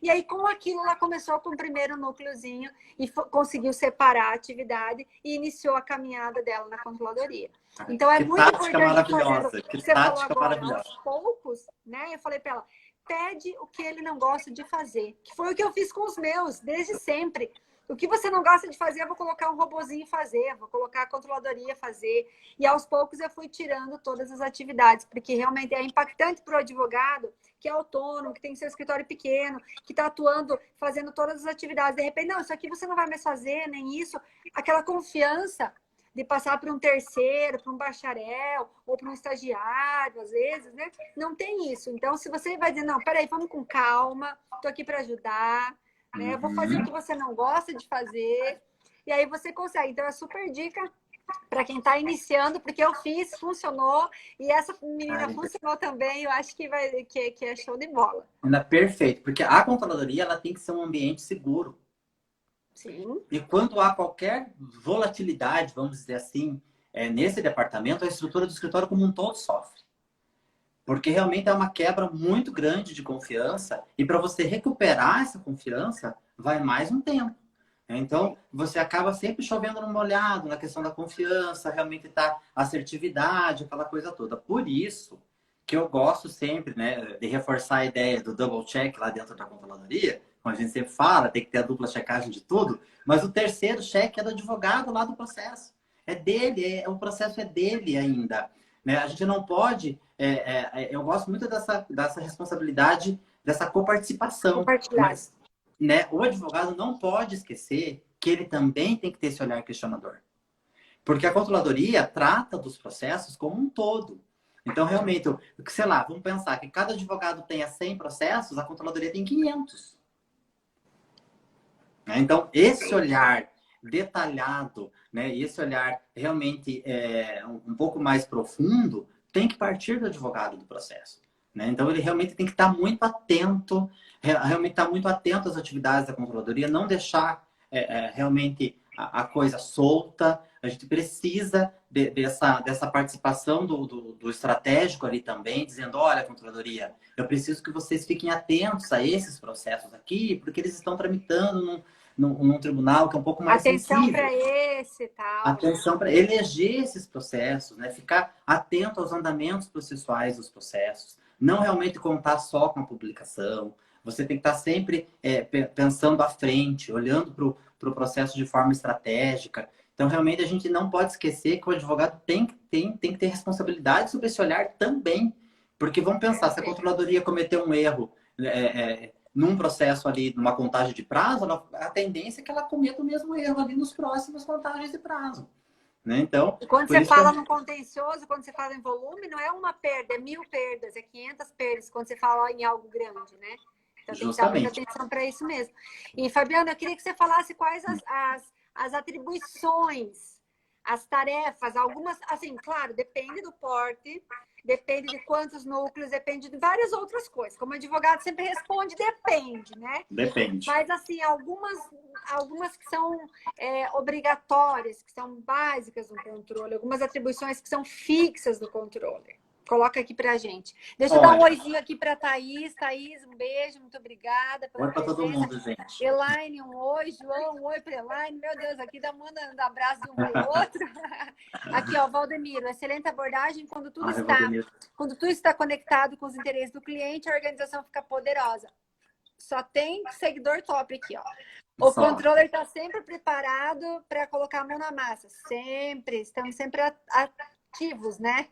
E aí, com aquilo, ela começou com o primeiro núcleozinho e conseguiu separar a atividade e iniciou a caminhada dela na controladoria. Então, é muito importante fazer o que você falou agora, aos poucos, né? Eu falei para ela, pede o que ele não gosta de fazer, que foi o que eu fiz com os meus, desde sempre. O que você não gosta de fazer, eu vou colocar um robozinho fazer, vou colocar a controladoria fazer. E aos poucos eu fui tirando todas as atividades, porque realmente é impactante para o advogado que é autônomo, que tem seu escritório pequeno, que está atuando, fazendo todas as atividades. De repente, não, isso aqui você não vai mais fazer, nem isso. Aquela confiança de passar para um terceiro, para um bacharel, ou para um estagiário, às vezes, né? Não tem isso. Então, se você vai dizer, não, peraí, vamos com calma, estou aqui para ajudar, né? Eu vou fazer o que você não gosta de fazer, e aí você consegue. Então, é super dica para quem está iniciando, porque eu fiz, funcionou, e essa menina funcionou também, eu acho que é show de bola. Perfeito, porque a controladoria ela tem que ser um ambiente seguro. Sim. E quando há qualquer volatilidade, vamos dizer assim, nesse departamento, a estrutura do escritório como um todo sofre. Porque realmente é uma quebra muito grande de confiança e para você recuperar essa confiança, vai mais um tempo. Então, você acaba sempre chovendo no molhado na questão da confiança, realmente tá assertividade, aquela coisa toda. Por isso que eu gosto sempre, né, de reforçar a ideia do double check lá dentro da controladoria, como a gente sempre fala, tem que ter a dupla checagem de tudo, mas o terceiro cheque é do advogado lá do processo. É dele, o processo é dele ainda. Né? A gente não pode... eu gosto muito dessa responsabilidade, dessa coparticipação. Mas, né, o advogado não pode esquecer que ele também tem que ter esse olhar questionador. Porque a controladoria trata dos processos como um todo. Então, realmente, sei lá, vamos pensar que cada advogado tenha 100 processos, a controladoria tem 500. Então, esse olhar detalhado, né, esse olhar realmente um pouco mais profundo, tem que partir do advogado do processo. Né? Então, ele realmente tem que estar muito atento, realmente estar muito atento às atividades da controladoria, não deixar realmente a coisa solta. A gente precisa dessa participação do estratégico ali também, dizendo, olha, controladoria, eu preciso que vocês fiquem atentos a esses processos aqui, porque eles estão tramitando num tribunal que é um pouco mais atenção sensível. Atenção para esse e tal. Atenção para eleger esses processos, né? Ficar atento aos andamentos processuais dos processos. Não realmente contar só com a publicação. Você tem que estar sempre pensando à frente, olhando para o processo de forma estratégica. Então, realmente, a gente não pode esquecer que o advogado tem que ter responsabilidade sobre esse olhar também. Porque vamos pensar, se a controladoria cometer um erro num processo ali, numa contagem de prazo, a tendência é que ela cometa o mesmo erro ali nos próximos contagens de prazo. Né? Então, E quando por você isso que fala no contencioso, quando você fala em volume, não é uma perda, é 1000 perdas, é 500 perdas, quando você fala em algo grande, né? Então tem que dar muita justamente. atenção para isso mesmo. E, Fabiana, eu queria que você falasse quais as atribuições, as tarefas, algumas, assim, claro, depende do porte, depende de quantos núcleos, depende de várias outras coisas. Como advogado sempre responde, depende, né? Depende. Mas, assim, algumas que são obrigatórias, que são básicas no controle, algumas atribuições que são fixas no controle. Coloca aqui pra gente. Deixa eu dar um Olha, oizinho aqui para Thaís. Thaís, um beijo, muito obrigada pela oi para todo presença. mundo, gente. Elaine, um oi. João, um oi para Elaine. Meu Deus, aqui dá mandando abraço de um para o outro. Aqui, ó, Valdemiro, excelente abordagem quando tudo Ai, está, Valdemir. quando tudo está conectado com os interesses do cliente, a organização fica poderosa. Só tem seguidor top aqui, ó. O Só. controller está sempre preparado para colocar a mão na massa. Sempre, estamos sempre ativos, né?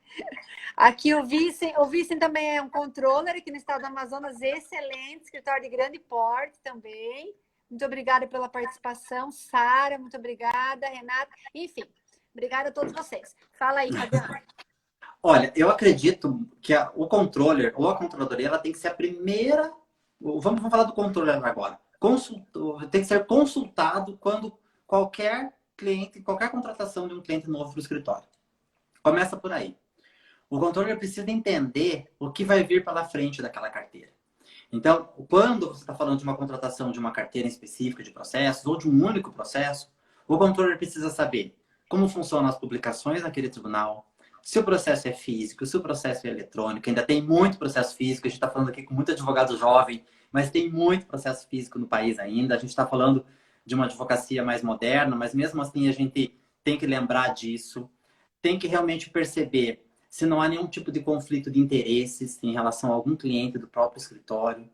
Aqui o Vicen também é um controller aqui no estado do Amazonas, excelente, escritório de grande porte também. Muito obrigada pela participação. Sara, muito obrigada. Renata, enfim, obrigada a todos vocês. Fala aí, Fabiana. Olha, eu acredito que o controller ou a controladoria ela tem que ser a primeira. Vamos falar do controller agora. Tem que ser consultado quando qualquer cliente, qualquer contratação de um cliente novo para o escritório. Começa por aí. O controller precisa entender o que vai vir pela frente daquela carteira. Então, quando você está falando de uma contratação de uma carteira específica de processos ou de um único processo, o controller precisa saber como funcionam as publicações naquele tribunal, se o processo é físico, se o processo é eletrônico. Ainda tem muito processo físico, a gente está falando aqui com muito advogado jovem, mas tem muito processo físico no país ainda. A gente está falando de uma advocacia mais moderna, mas mesmo assim a gente tem que lembrar disso. Tem que realmente perceber se não há nenhum tipo de conflito de interesses em relação a algum cliente do próprio escritório.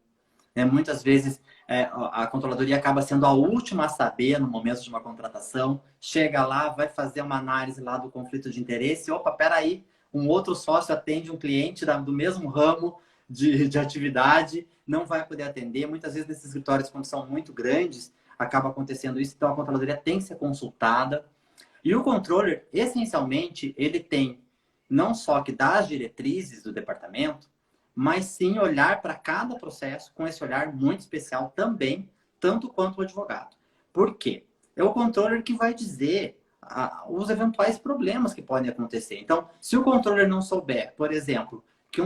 Muitas vezes a controladoria acaba sendo a última a saber no momento de uma contratação. Chega lá, vai fazer uma análise lá do conflito de interesse. Opa, peraí, um outro sócio atende um cliente do mesmo ramo de atividade, não vai poder atender. Muitas vezes nesses escritórios, quando são muito grandes, acaba acontecendo isso. Então a controladoria tem que ser consultada. E o controller, essencialmente, ele tem não só que dar as diretrizes do departamento, mas sim olhar para cada processo com esse olhar muito especial também, tanto quanto o advogado. Por quê? É o controller que vai dizer os eventuais problemas que podem acontecer. Então, se o controller não souber, por exemplo, que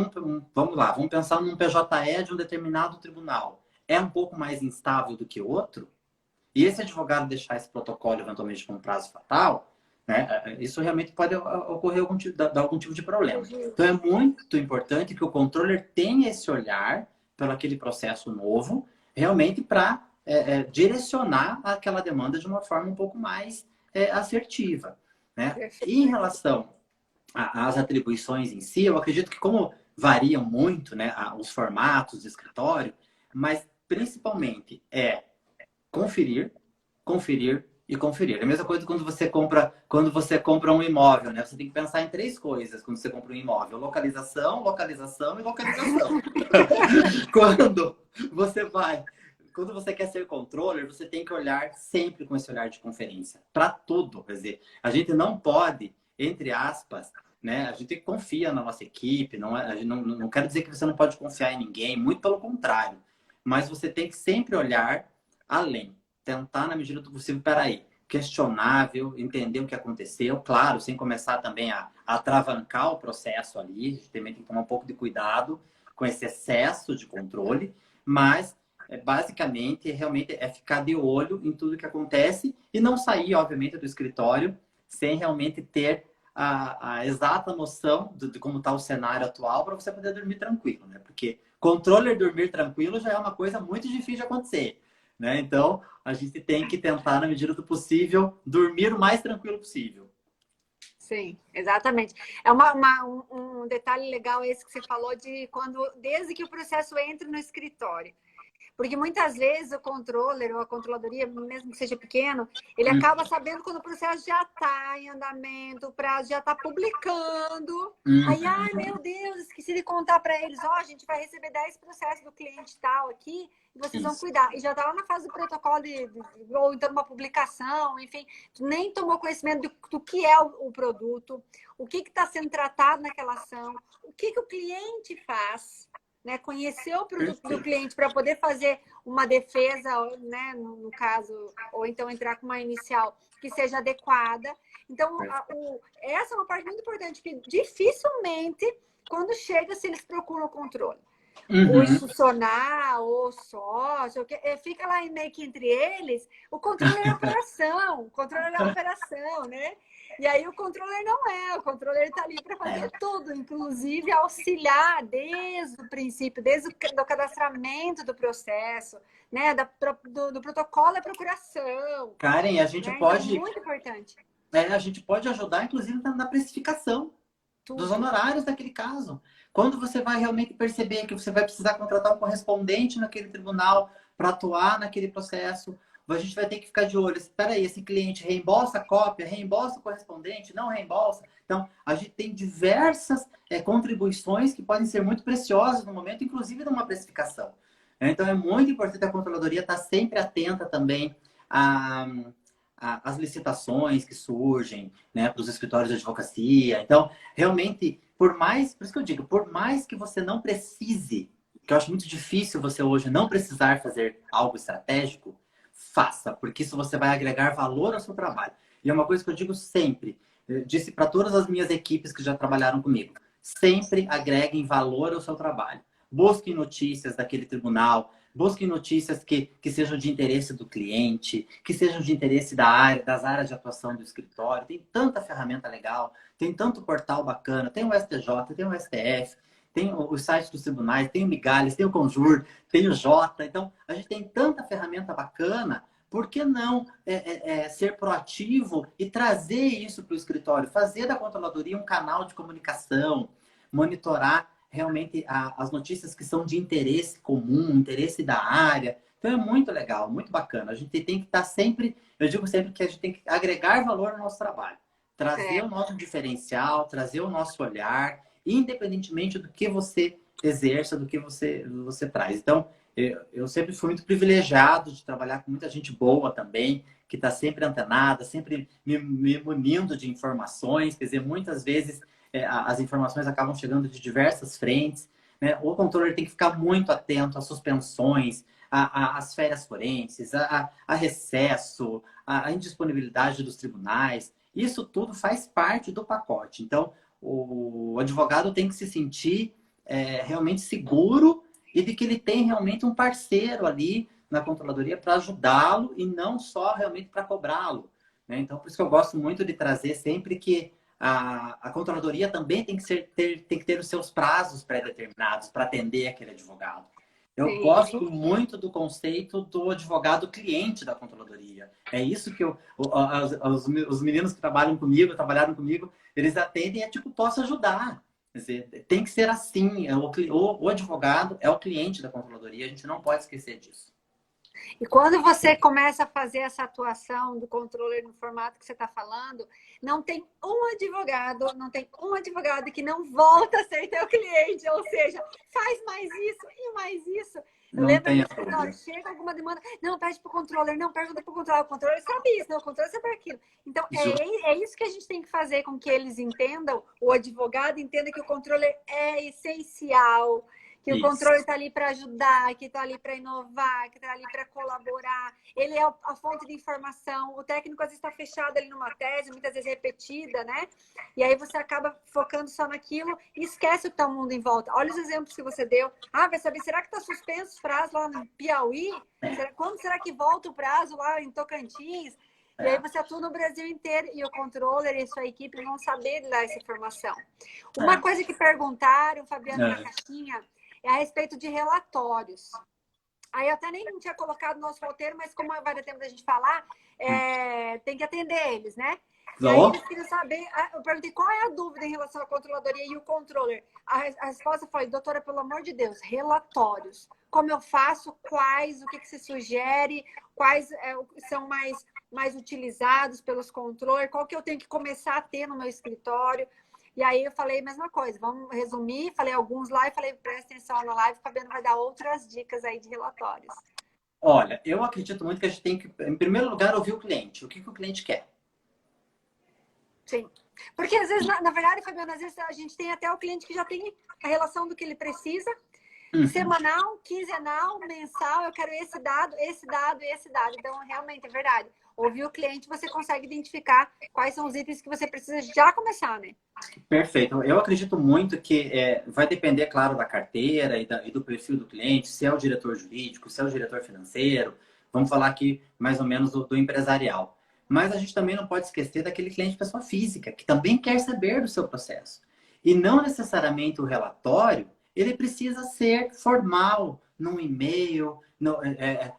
vamos pensar num PJE de um determinado tribunal, é um pouco mais instável do que outro, e esse advogado deixar esse protocolo eventualmente com um prazo fatal, né, isso realmente pode ocorrer dar algum tipo de problema. Então é muito importante que o controller tenha esse olhar para aquele processo novo, realmente para direcionar aquela demanda de uma forma um pouco mais assertiva. Né? E em relação às atribuições em si, eu acredito que como variam muito, né, os formatos de escritório, mas principalmente conferir, conferir e conferir. É a mesma coisa quando você compra um imóvel, né? Você tem que pensar em três coisas quando você compra um imóvel: localização, localização e localização. quando quando você quer ser controller, você tem que olhar sempre com esse olhar de conferência para tudo. Quer dizer, a gente não pode, entre aspas, né? A gente confia na nossa equipe, não quero dizer que você não pode confiar em ninguém, muito pelo contrário. Mas você tem que sempre olhar além. Tentar, na medida do possível, peraí, questionável, entender o que aconteceu, claro, sem começar também a atravancar o processo ali, a gente também tem que tomar um pouco de cuidado com esse excesso de controle, mas basicamente, realmente é ficar de olho em tudo que acontece e não sair, obviamente, do escritório sem realmente ter a exata noção de como está o cenário atual para você poder dormir tranquilo, né? Porque controller dormir tranquilo já é uma coisa muito difícil de acontecer. Né? Então, a gente tem que tentar, na medida do possível, dormir o mais tranquilo possível. Sim, exatamente. É um detalhe legal esse que você falou de desde que o processo entra no escritório. Porque muitas vezes o controller ou a controladoria, mesmo que seja pequeno, ele acaba sabendo quando o processo já está em andamento, o prazo já está publicando. Aí, ai meu Deus, esqueci de contar para eles, ó, a gente vai receber 10 processos do cliente tal aqui, e vocês vão cuidar. E já está lá na fase do protocolo, ou então uma publicação, enfim, tu nem tomou conhecimento do que é o produto, o que está sendo tratado naquela ação, o que o cliente faz, né? Conhecer o produto do cliente para poder fazer uma defesa, né? No caso, ou então entrar com uma inicial que seja adequada. Então, essa é uma parte muito importante, que dificilmente, quando chega, se eles procuram o controle. O institucional, ou sócio, fica lá meio que entre eles, o controle é a operação, o controle é a operação, né? E aí o controller não é, o controller está ali para fazer tudo, inclusive auxiliar desde o princípio, desde o cadastramento do processo, né? Do protocolo à procuração. Karen, a gente né? pode... Então, muito importante. A gente pode ajudar, inclusive, na precificação dos honorários daquele caso. Quando você vai realmente perceber que você vai precisar contratar um correspondente naquele tribunal para atuar naquele processo, a gente vai ter que ficar de olho. Espera aí, esse cliente reembolsa a cópia, reembolsa o correspondente, não reembolsa? Então, a gente tem diversas contribuições que podem ser muito preciosas no momento, inclusive numa precificação. Então, é muito importante a controladoria estar sempre atenta também às licitações que surgem, né, para os escritórios de advocacia. Então, realmente, por isso que eu digo, por mais que você não precise, que eu acho muito difícil você hoje não precisar fazer algo estratégico, faça, porque isso você vai agregar valor ao seu trabalho. E é uma coisa que eu digo sempre, eu disse para todas as minhas equipes que já trabalharam comigo, sempre agreguem valor ao seu trabalho. Busquem notícias daquele tribunal, busquem notícias que sejam de interesse do cliente, que sejam de interesse das áreas de atuação do escritório. Tem tanta ferramenta legal, tem tanto portal bacana, tem o STJ, tem o STF, tem os sites dos tribunais, tem o Migalhas, tem o Conjur, tem o Jota. Então, a gente tem tanta ferramenta bacana, por que não ser proativo e trazer isso para o escritório? Fazer da controladoria um canal de comunicação, monitorar realmente as notícias que são de interesse comum, interesse da área. Então, é muito legal, muito bacana. A gente tem que estar sempre, eu digo sempre que a gente tem que agregar valor ao nosso trabalho. Trazer o nosso diferencial, trazer o nosso olhar, independentemente do que você exerça, do que você traz. Então, eu sempre fui muito privilegiado de trabalhar com muita gente boa também, que está sempre antenada, sempre me munindo de informações. Quer dizer, muitas vezes as informações acabam chegando de diversas frentes. Né? O controller tem que ficar muito atento às suspensões, às férias forenses, a recesso, a indisponibilidade dos tribunais. Isso tudo faz parte do pacote. Então, o advogado tem que se sentir realmente seguro e de que ele tem realmente um parceiro ali na controladoria para ajudá-lo e não só realmente para cobrá-lo. Né? Então, por isso que eu gosto muito de trazer sempre que a controladoria também tem que ter os seus prazos pré-determinados para atender aquele advogado. Eu gosto muito do conceito do advogado cliente da controladoria. É isso que os meninos que trabalharam comigo, eles atendem tipo, posso ajudar. Quer dizer, tem que ser assim. O advogado é o cliente da controladoria, a gente não pode esquecer disso. E quando você começa a fazer essa atuação do controller no formato que você está falando, não tem um advogado que não volta a ser teu cliente, ou seja, faz mais isso e mais isso. Eu lembro que chega alguma demanda, não, pede para o controller, não, pergunta para o controller sabe isso, não, o controller sabe aquilo. Então, é isso que a gente tem que fazer com que eles entendam, o advogado entenda que o controller é essencial, que o controle está ali para ajudar, que está ali para inovar, que está ali para colaborar. Ele é a fonte de informação. O técnico às vezes está fechado ali numa tese, muitas vezes repetida, né? E aí você acaba focando só naquilo e esquece o que está o mundo em volta. Olha os exemplos que você deu. Ah, vai saber, será que está suspenso os prazos lá no Piauí? Quando será que volta o prazo lá em Tocantins? E aí você atua no Brasil inteiro e o controller e sua equipe vão saber dar essa informação. Uma coisa que perguntaram, Fabiana, na caixinha, é a respeito de relatórios. Aí eu até nem tinha colocado no nosso roteiro, mas como vai dar tempo da gente falar, tem que atender eles, né? E aí eles queriam saber, eu perguntei qual é a dúvida em relação à controladoria e o controller. A resposta foi, doutora, pelo amor de Deus, relatórios. Como eu faço, quais, o que você sugere, quais são mais utilizados pelos controllers, qual que eu tenho que começar a ter no meu escritório. E aí eu falei a mesma coisa, vamos resumir, falei alguns lá e falei, presta atenção na live, o Fabiano vai dar outras dicas aí de relatórios. Olha, eu acredito muito que a gente tem que, em primeiro lugar, ouvir o cliente. O que o cliente quer? Sim. Porque às vezes, na verdade, Fabiana, às vezes a gente tem até o cliente que já tem a relação do que ele precisa, semanal, quinzenal, mensal, eu quero esse dado, esse dado e esse dado. Então, realmente, é verdade. Ouvir o cliente, você consegue identificar quais são os itens que você precisa já começar, né? Perfeito. Eu acredito muito que vai depender, claro, da carteira e do perfil do cliente, se é o diretor jurídico, se é o diretor financeiro. Vamos falar aqui mais ou menos do empresarial. Mas a gente também não pode esquecer daquele cliente pessoa física, que também quer saber do seu processo. E não necessariamente o relatório, ele precisa ser formal, num e-mail,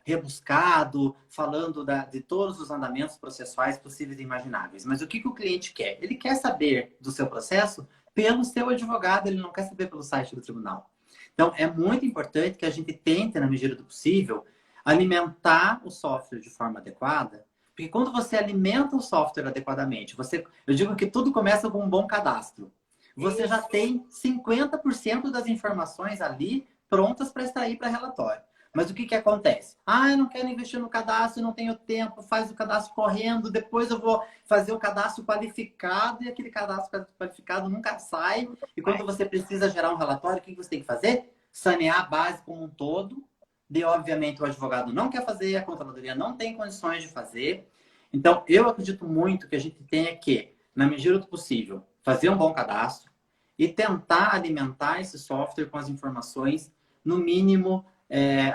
rebuscado, falando de todos os andamentos processuais possíveis e imagináveis. Mas o que o cliente quer? Ele quer saber do seu processo pelo seu advogado, ele não quer saber pelo site do tribunal. Então, é muito importante que a gente tente, na medida do possível, alimentar o software de forma adequada, porque quando você alimenta o software adequadamente, eu digo que tudo começa com um bom cadastro. Você já tem 50% das informações ali prontas para extrair para relatório. Mas o que acontece? Eu não quero investir no cadastro, não tenho tempo, faz o cadastro correndo, depois eu vou fazer o cadastro qualificado e aquele cadastro qualificado nunca sai. E quando você precisa gerar um relatório, o que você tem que fazer? Sanear a base como um todo. E, obviamente, o advogado não quer fazer, a controladoria não tem condições de fazer. Então, eu acredito muito que a gente tenha que, na medida do possível, fazer um bom cadastro e tentar alimentar esse software com as informações, no mínimo,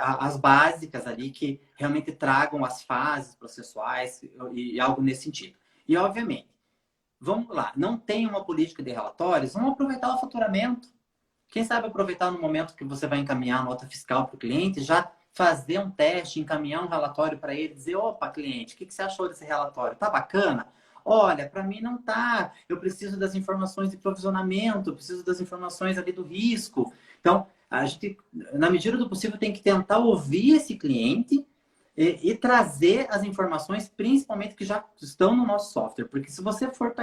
as básicas ali, que realmente tragam as fases processuais e algo nesse sentido. E, obviamente, vamos lá, não tem uma política de relatórios, vamos aproveitar o faturamento. Quem sabe aproveitar no momento que você vai encaminhar a nota fiscal para o cliente, já fazer um teste, encaminhar um relatório para ele, dizer, opa, cliente, o que você achou desse relatório? Tá bacana? Olha, para mim não tá. Eu preciso das informações de provisionamento, eu preciso das informações ali do risco. Então, a gente, na medida do possível, tem que tentar ouvir esse cliente e trazer as informações, principalmente que já estão no nosso software. Porque se você for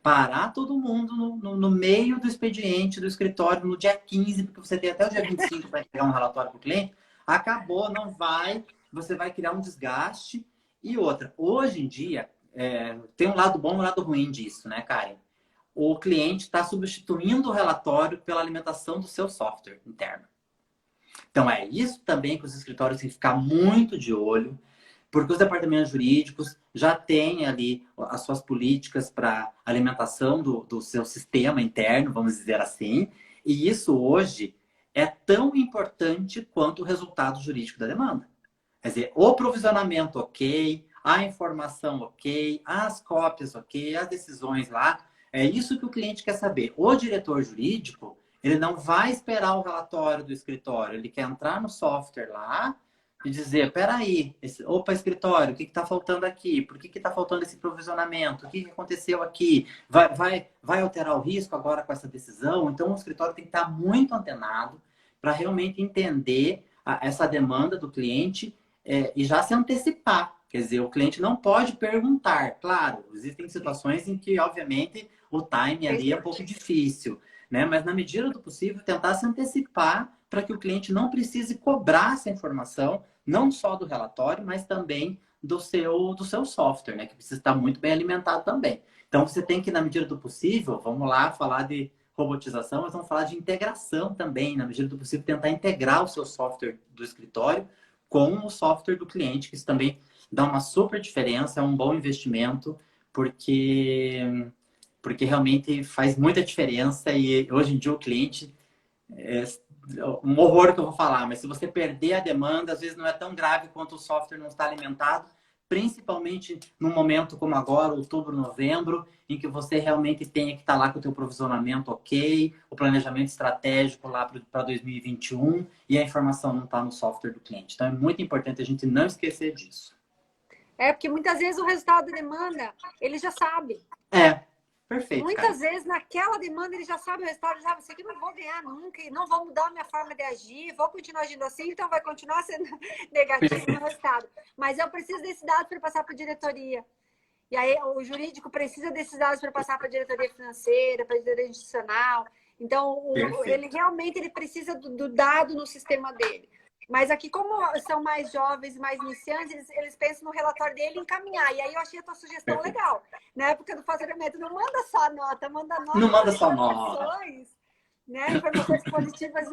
parar todo mundo no meio do expediente, do escritório, no dia 15, porque você tem até o dia 25 para entregar um relatório para o cliente, acabou, não vai, você vai criar um desgaste. E outra, hoje em dia, tem um lado bom e um lado ruim disso, né, Karen? O cliente está substituindo o relatório pela alimentação do seu software interno. Então, é isso também que os escritórios têm que ficar muito de olho, porque os departamentos jurídicos já têm ali as suas políticas para alimentação do seu sistema interno, vamos dizer assim, e isso hoje é tão importante quanto o resultado jurídico da demanda. Quer dizer, o provisionamento ok, a informação ok, as cópias ok, as decisões lá, é isso que o cliente quer saber. O diretor jurídico, ele não vai esperar o relatório do escritório, ele quer entrar no software lá e dizer, peraí, opa, escritório, o que está faltando aqui? Por que está faltando esse provisionamento? O que aconteceu aqui? Vai alterar o risco agora com essa decisão? Então, o escritório tem que estar muito antenado para realmente entender essa demanda do cliente e já se antecipar. Quer dizer, o cliente não pode perguntar. Claro, existem situações em que, obviamente, o time ali é um pouco difícil, né? Mas, na medida do possível, tentar se antecipar para que o cliente não precise cobrar essa informação, não só do relatório, mas também do seu software, né? Que precisa estar muito bem alimentado também. Então, você tem que, na medida do possível, vamos lá falar de robotização, mas vamos falar de integração também, na medida do possível, tentar integrar o seu software do escritório com o software do cliente, que isso também dá uma super diferença, é um bom investimento, porque realmente faz muita diferença e hoje em dia o cliente um horror que eu vou falar, mas se você perder a demanda, às vezes não é tão grave quanto o software não está alimentado, principalmente num momento como agora, outubro, novembro, em que você realmente tenha que estar lá com o teu provisionamento ok, o planejamento estratégico lá para 2021 e a informação não está no software do cliente. Então é muito importante a gente não esquecer disso. É porque muitas vezes o resultado da demanda, ele já sabe. É, perfeito, cara. Muitas vezes, naquela demanda, ele já sabe o resultado, ele sabe, isso aqui eu não vou ganhar nunca, e não vou mudar a minha forma de agir, vou continuar agindo assim, então vai continuar sendo negativo no resultado. Mas eu preciso desse dado para passar para a diretoria. E aí o jurídico precisa desses dados para passar para a diretoria financeira, para a diretoria institucional. Então, ele Perfeito. realmente ele precisa do dado no sistema dele. Mas aqui, como são mais jovens, mais iniciantes, eles pensam no relatório dele e encaminhar. E aí eu achei a tua sugestão Perfeito. legal. Na época do faturamento, não manda só nota, manda Não nota com manda as só nota. informações, né? Informações positivas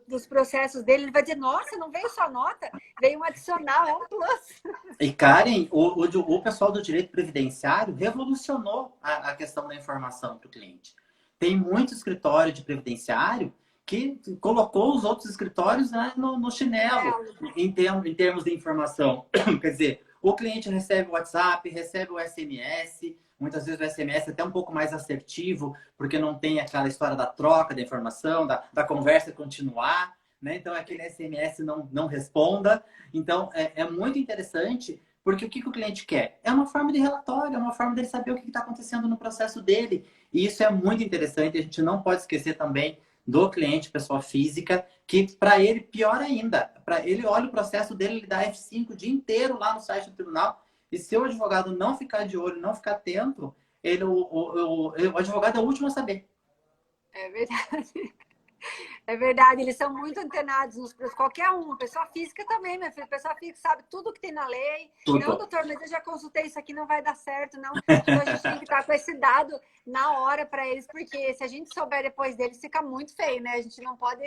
dos processos dele. Ele vai dizer, nossa, não veio só nota, veio um adicional, é um plus. E, Karen, o pessoal do direito previdenciário revolucionou a questão da informação para o cliente. Tem muito escritório de previdenciário que colocou os outros escritórios, né, no chinelo, em termos de informação. Quer dizer, o cliente recebe o WhatsApp, recebe o SMS, muitas vezes o SMS é até um pouco mais assertivo, porque não tem aquela história da troca da informação, da conversa continuar, né? Então, aquele SMS não responda. Então, é muito interessante, porque o que o cliente quer? É uma forma de relatório, é uma forma dele saber o que está acontecendo no processo dele. E isso é muito interessante. A gente não pode esquecer também do cliente, pessoa física, que para ele, pior ainda, para ele olha o processo dele, ele dá F5 o dia inteiro lá no site do tribunal, e se o advogado não ficar de olho, não ficar atento, o advogado é o último a saber. É verdade. É verdade, eles são muito antenados nos processos. Qualquer um, pessoa física também, minha filha. Pessoa física sabe tudo que tem na lei. Não, Tudo. doutor, mas eu já consultei isso aqui, não vai dar certo, não. Então a gente tem que estar com esse dado na hora para eles, porque se a gente souber depois deles, fica muito feio, né? A gente não pode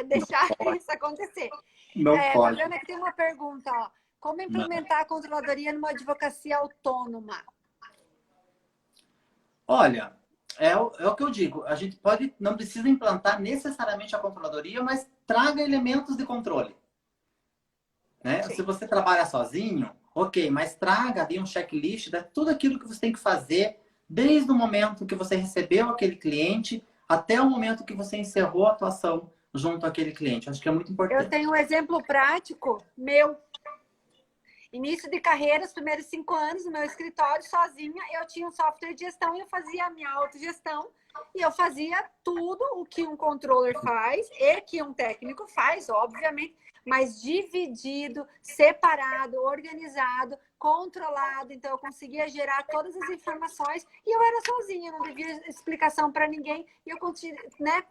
deixar isso acontecer. Não pode. Fabiana, que tem uma pergunta, ó. Como implementar a controladoria numa advocacia autônoma? Olha, é o que eu digo. A gente não precisa implantar necessariamente a controladoria, mas traga elementos de controle. Né? Se Sim. você trabalha sozinho, ok, mas traga ali um checklist de tudo aquilo que você tem que fazer desde o momento que você recebeu aquele cliente até o momento que você encerrou a atuação junto àquele cliente. Acho que é muito Eu importante. tenho um exemplo prático meu. Início de carreira, os primeiros 5 anos no meu escritório, sozinha, eu tinha um software de gestão e eu fazia a minha autogestão e eu fazia tudo o que um controller faz e que um técnico faz, obviamente, mas dividido, separado, organizado, controlado. Então, eu conseguia gerar todas as informações e eu era sozinha, não devia explicação para ninguém e eu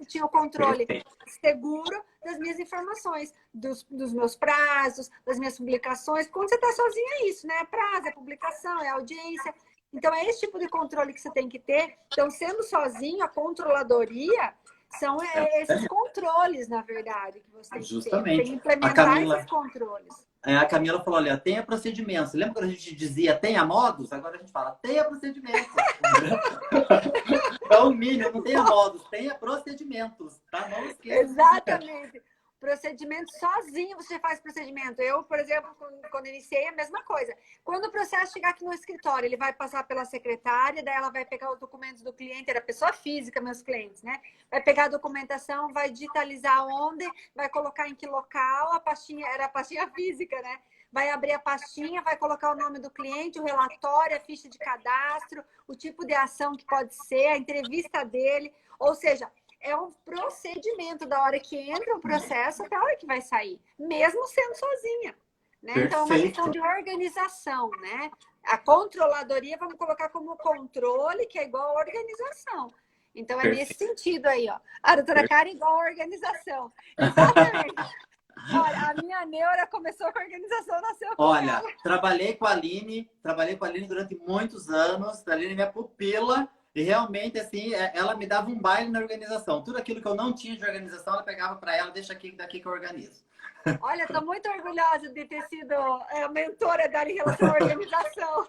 tinha o controle Perfeito. seguro das minhas informações, dos meus prazos, das minhas publicações. Quando você está sozinha, é isso, né? É prazo, é publicação, é audiência. Então, é esse tipo de controle que você tem que ter. Então, sendo sozinho, a controladoria são esses controles, na verdade, que você tem que ter. Tem que Justamente. implementar esses controles. A Camila falou, olha, tenha procedimentos. Lembra quando a gente dizia tenha modos? Agora a gente fala tenha procedimentos. É o mínimo, não tenha modos, tenha procedimentos. Tá? Não esqueça. Exatamente. Procedimento sozinho você faz procedimento. Eu, por exemplo, quando iniciei, a mesma coisa. Quando o processo chegar aqui no escritório, ele vai passar pela secretária, daí ela vai pegar os documentos do cliente, era pessoa física, meus clientes, né? Vai pegar a documentação, vai digitalizar onde, vai colocar em que local, a pastinha, era a pastinha física, né? Vai abrir a pastinha, vai colocar o nome do cliente, o relatório, a ficha de cadastro, o tipo de ação que pode ser, a entrevista dele, ou seja, é um procedimento da hora que entra o processo até a hora que vai sair, mesmo sendo sozinha. Né? Então, é uma questão de organização. Né? A controladoria, vamos colocar como controle, que é igual a organização. Então, é nesse sentido aí. Ó. A doutora Karen igual a organização. Exatamente. Olha, a minha neura começou com a organização, nasceu com Olha, ela. trabalhei com a Aline durante muitos anos. A Aline é minha pupila. E realmente, assim, ela me dava um baile na organização. Tudo aquilo que eu não tinha de organização, ela pegava para ela, deixa aqui, daqui que eu organizo. Olha, estou muito orgulhosa de ter sido a mentora dela em relação à organização.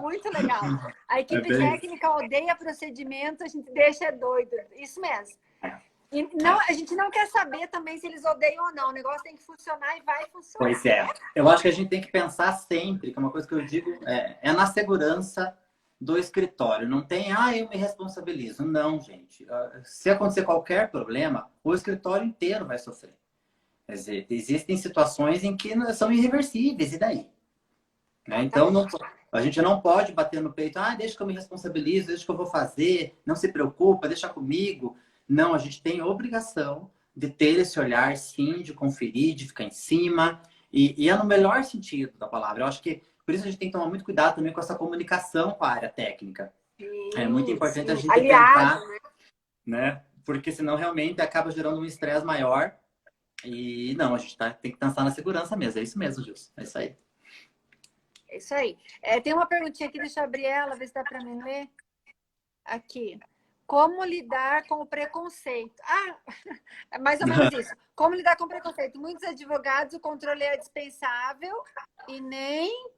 Muito legal. A equipe técnica odeia procedimento, a gente deixa doido. Isso mesmo. E não, a gente não quer saber também se eles odeiam ou não. O negócio tem que funcionar e vai funcionar. Pois é. Eu acho que a gente tem que pensar sempre, que é uma coisa que eu digo, é na segurança do escritório. Não tem, eu me responsabilizo. Não, gente. Se acontecer qualquer problema, o escritório inteiro vai sofrer. Quer dizer, existem situações em que são irreversíveis, e daí? né? Então, a gente não pode bater no peito, deixa que eu me responsabilizo, deixa que eu vou fazer, não se preocupa, deixa comigo. Não, a gente tem obrigação de ter esse olhar, sim, de conferir, de ficar em cima, e é no melhor sentido da palavra. Eu acho que, por isso a gente tem que tomar muito cuidado também com essa comunicação com a área técnica. É muito Sim, importante a sim. gente Aliado, tentar, né? Porque senão realmente acaba gerando um estresse maior. E não, a gente tem que pensar na segurança mesmo. É isso mesmo, Gilson. É isso aí. é isso aí. Tem uma perguntinha aqui, deixa eu abrir ela, ver se dá para me ler. Aqui. Como lidar com o preconceito? É mais ou menos isso. Como lidar com o preconceito? Muitos advogados, o controle é dispensável e nem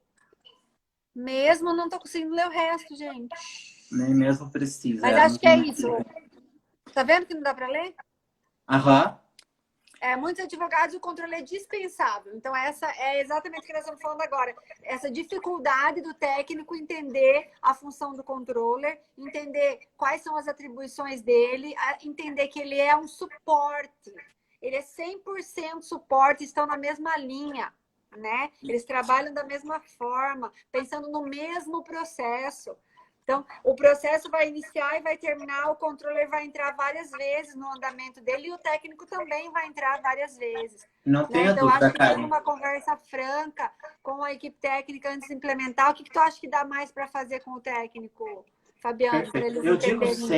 mesmo não estou conseguindo ler o resto, gente. Nem mesmo precisa. Mas acho que é isso. Tá vendo que não dá para ler? Aham. Muitos advogados, o controle é dispensável. Então, essa é exatamente o que nós estamos falando agora. Essa dificuldade do técnico entender a função do controller, entender quais são as atribuições dele, entender que ele é um suporte. Ele é 100% suporte, estão na mesma linha, né? Eles trabalham da mesma forma, pensando no mesmo processo. Então, o processo vai iniciar e vai terminar, o controller vai entrar várias vezes no andamento dele e o técnico também vai entrar várias vezes. Não tenha Então, dúvida, acho que tendo Karen. uma conversa franca com a equipe técnica antes de implementar, o que tu acha que dá mais para fazer com o técnico, Fabiano, para Perfeito. eles entenderem isso?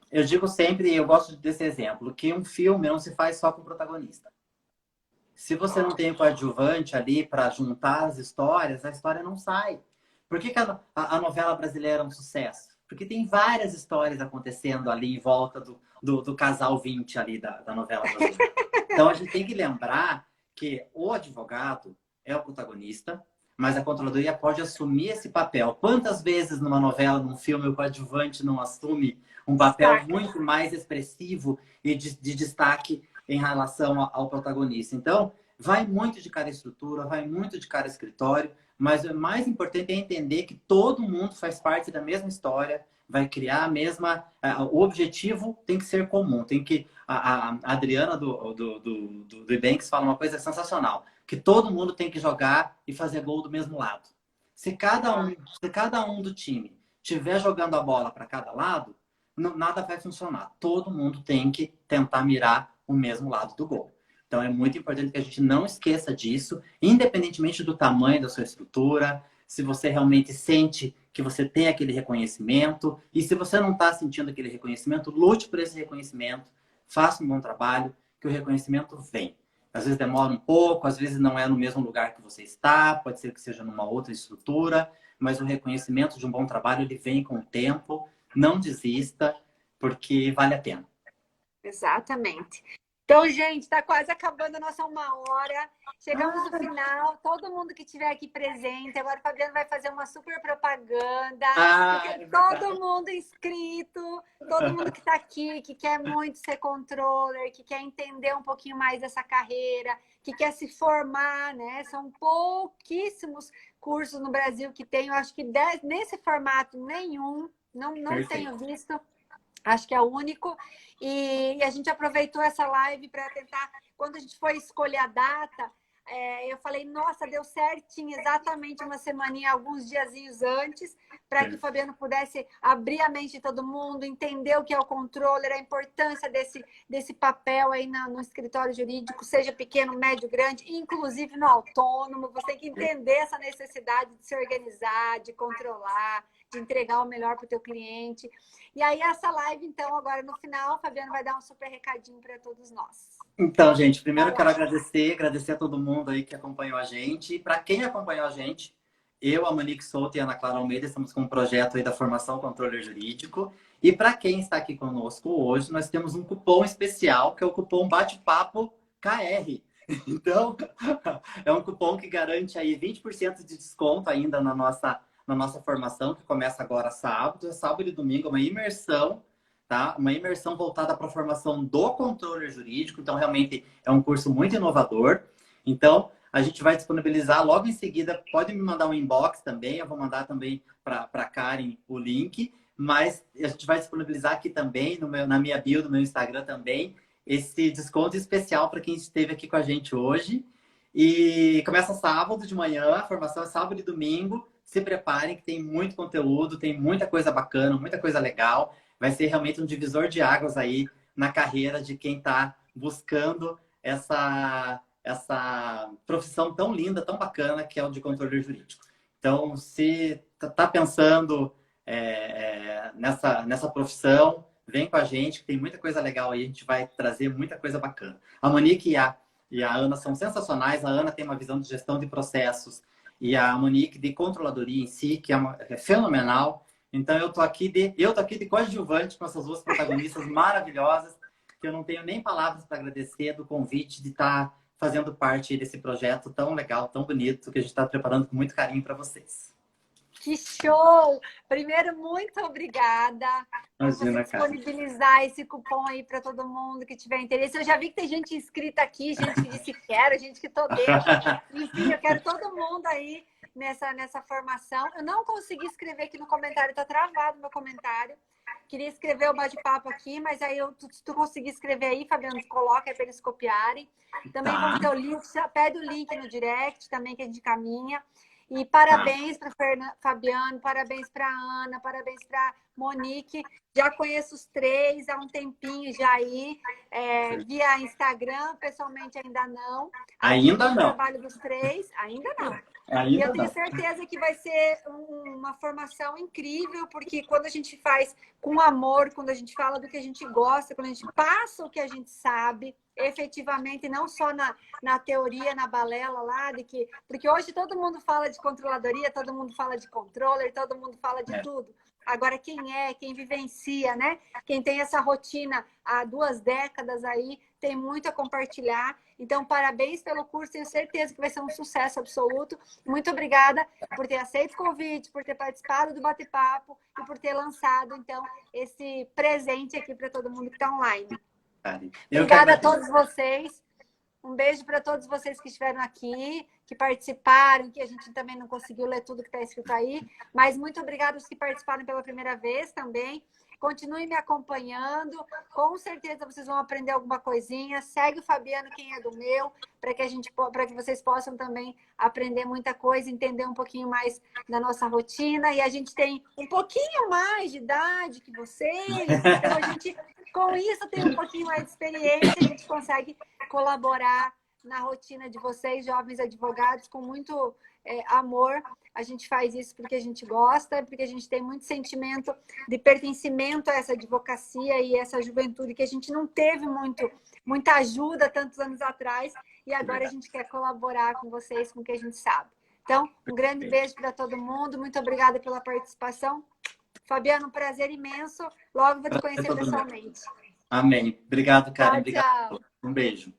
Eu digo sempre, e eu gosto desse exemplo, que um filme não se faz só com o protagonista. Se você não tem o coadjuvante ali para juntar as histórias, a história não sai. Por que a novela brasileira é um sucesso? Porque tem várias histórias acontecendo ali em volta do casal 20 ali da novela brasileira. Então a gente tem que lembrar que o advogado é o protagonista, mas a controladoria pode assumir esse papel. Quantas vezes numa novela, num filme, o coadjuvante não assume um papel muito mais expressivo e de destaque em relação ao protagonista? Então, vai muito de cada estrutura, vai muito de cada escritório, mas o mais importante é entender que todo mundo faz parte da mesma história, vai criar a mesma. O objetivo tem que ser comum. Tem que. A Adriana do Ebanks fala uma coisa sensacional: que todo mundo tem que jogar e fazer gol do mesmo lado. Se cada um do time estiver jogando a bola para cada lado, nada vai funcionar. Todo mundo tem que tentar mirar o mesmo lado do gol. Então é muito importante que a gente não esqueça disso, independentemente do tamanho da sua estrutura, se você realmente sente que você tem aquele reconhecimento, e se você não está sentindo aquele reconhecimento, lute por esse reconhecimento, faça um bom trabalho, que o reconhecimento vem. Às vezes demora um pouco, às vezes não é no mesmo lugar que você está, pode ser que seja numa outra estrutura, mas o reconhecimento de um bom trabalho, ele vem com o tempo. Não desista, porque vale a pena. Exatamente. Então, gente, está quase acabando a nossa 1 hora. Chegamos no final. Todo mundo que estiver aqui presente. Agora o Fabiano vai fazer uma super propaganda. Porque todo mundo inscrito, todo mundo que está aqui, que quer muito ser controller, que quer entender um pouquinho mais dessa carreira, que quer se formar, né? São pouquíssimos cursos no Brasil que tem. Eu acho que nesse formato nenhum. Não tenho visto. Acho que é o único. E a gente aproveitou essa live para tentar, quando a gente foi escolher a data, eu falei, nossa, deu certinho, exatamente uma semaninha, alguns diazinhos antes, para que o Fabiano pudesse abrir a mente de todo mundo, entender o que é o controller, a importância desse papel aí no escritório jurídico, seja pequeno, médio, grande, inclusive no autônomo. Você tem que entender essa necessidade de se organizar, de controlar, de entregar o melhor para o teu cliente. E aí essa live, então, agora no final, o Fabiano vai dar um super recadinho para todos nós. Então, gente, primeiro eu quero agradecer a todo mundo aí que acompanhou a gente. E para quem acompanhou a gente, eu, a Monique Souto e a Ana Clara Almeida estamos com um projeto aí da formação controller jurídico. E para quem está aqui conosco hoje, nós temos um cupom especial, que é o cupom Bate-Papo KR. Então, é um cupom que garante aí 20% de desconto ainda na nossa formação, que começa agora sábado e domingo, uma imersão, tá? Uma imersão voltada para a formação do controller jurídico. Então, realmente é um curso muito inovador. Então, a gente vai disponibilizar logo em seguida. Pode me mandar um inbox também. Eu vou mandar também para a Karen o link. Mas a gente vai disponibilizar aqui também, na minha bio do meu Instagram também, esse desconto especial para quem esteve aqui com a gente hoje. E começa sábado de manhã, a formação é sábado e domingo. Se preparem que tem muito conteúdo, tem muita coisa bacana, muita coisa legal. Vai ser realmente um divisor de águas aí na carreira de quem está buscando essa profissão tão linda, tão bacana que é o de controle jurídico. Então, se está pensando nessa profissão, vem com a gente, que tem muita coisa legal aí, a gente vai trazer muita coisa bacana. A Monique e a Ana são sensacionais. A Ana tem uma visão de gestão de processos e a Monique de controladoria em si, que é fenomenal. Então, eu tô aqui de coadjuvante com essas duas protagonistas maravilhosas, que eu não tenho nem palavras para agradecer do convite de estar fazendo parte desse projeto tão legal, tão bonito, que a gente está preparando com muito carinho para vocês. Que show! Primeiro, muito obrigada por você disponibilizar esse cupom aí para todo mundo que tiver interesse. Eu já vi que tem gente inscrita aqui, gente que disse quero, gente que tô dentro. Enfim, eu quero todo mundo aí nessa formação. Eu não consegui escrever aqui no comentário, tá travado o meu comentário. Queria escrever o bate-papo aqui, mas aí se tu conseguir escrever aí, Fabiano, coloca aí para eles copiarem. Também vamos ter o link, pede o link no direct também que a gente caminha. E parabéns para Fabiano, parabéns para Ana, parabéns para Monique. Já conheço os três há um tempinho já aí, via Instagram, pessoalmente ainda não. Ainda não. O trabalho dos três, ainda não. Ainda e eu tenho certeza que vai ser uma formação incrível, porque quando a gente faz com amor, quando a gente fala do que a gente gosta, quando a gente passa o que a gente sabe, efetivamente, não só na teoria, na balela lá, porque hoje todo mundo fala de controladoria, todo mundo fala de controller, todo mundo fala de tudo. Agora, quem vivencia, né? Quem tem essa rotina há 2 décadas aí, tem muito a compartilhar. Então, parabéns pelo curso, tenho certeza que vai ser um sucesso absoluto. Muito obrigada por ter aceito o convite, por ter participado do bate-papo e por ter lançado, então, esse presente aqui para todo mundo que está online. Obrigada a todos vocês. Um beijo para todos vocês que estiveram aqui, que participaram, que a gente também não conseguiu ler tudo que está escrito aí. Mas muito obrigada aos que participaram pela primeira vez também. Continuem me acompanhando. Com certeza vocês vão aprender alguma coisinha. Segue o Fabiano, quem é do meu, para que vocês possam também aprender muita coisa, entender um pouquinho mais da nossa rotina. E a gente tem um pouquinho mais de idade que vocês. Então a gente, com isso, tem um pouquinho mais de experiência. A gente consegue colaborar na rotina de vocês, jovens advogados, com muito amor. A gente faz isso porque a gente gosta, porque a gente tem muito sentimento de pertencimento a essa advocacia e essa juventude que a gente não teve muita ajuda tantos anos atrás e agora a gente quer colaborar com vocês com o que a gente sabe. Então, um grande beijo para todo mundo. Muito obrigada pela participação. Fabiano, um prazer imenso. Logo vou te conhecer pessoalmente. Amém. Obrigado, Karen. Tchau, tchau. Um beijo.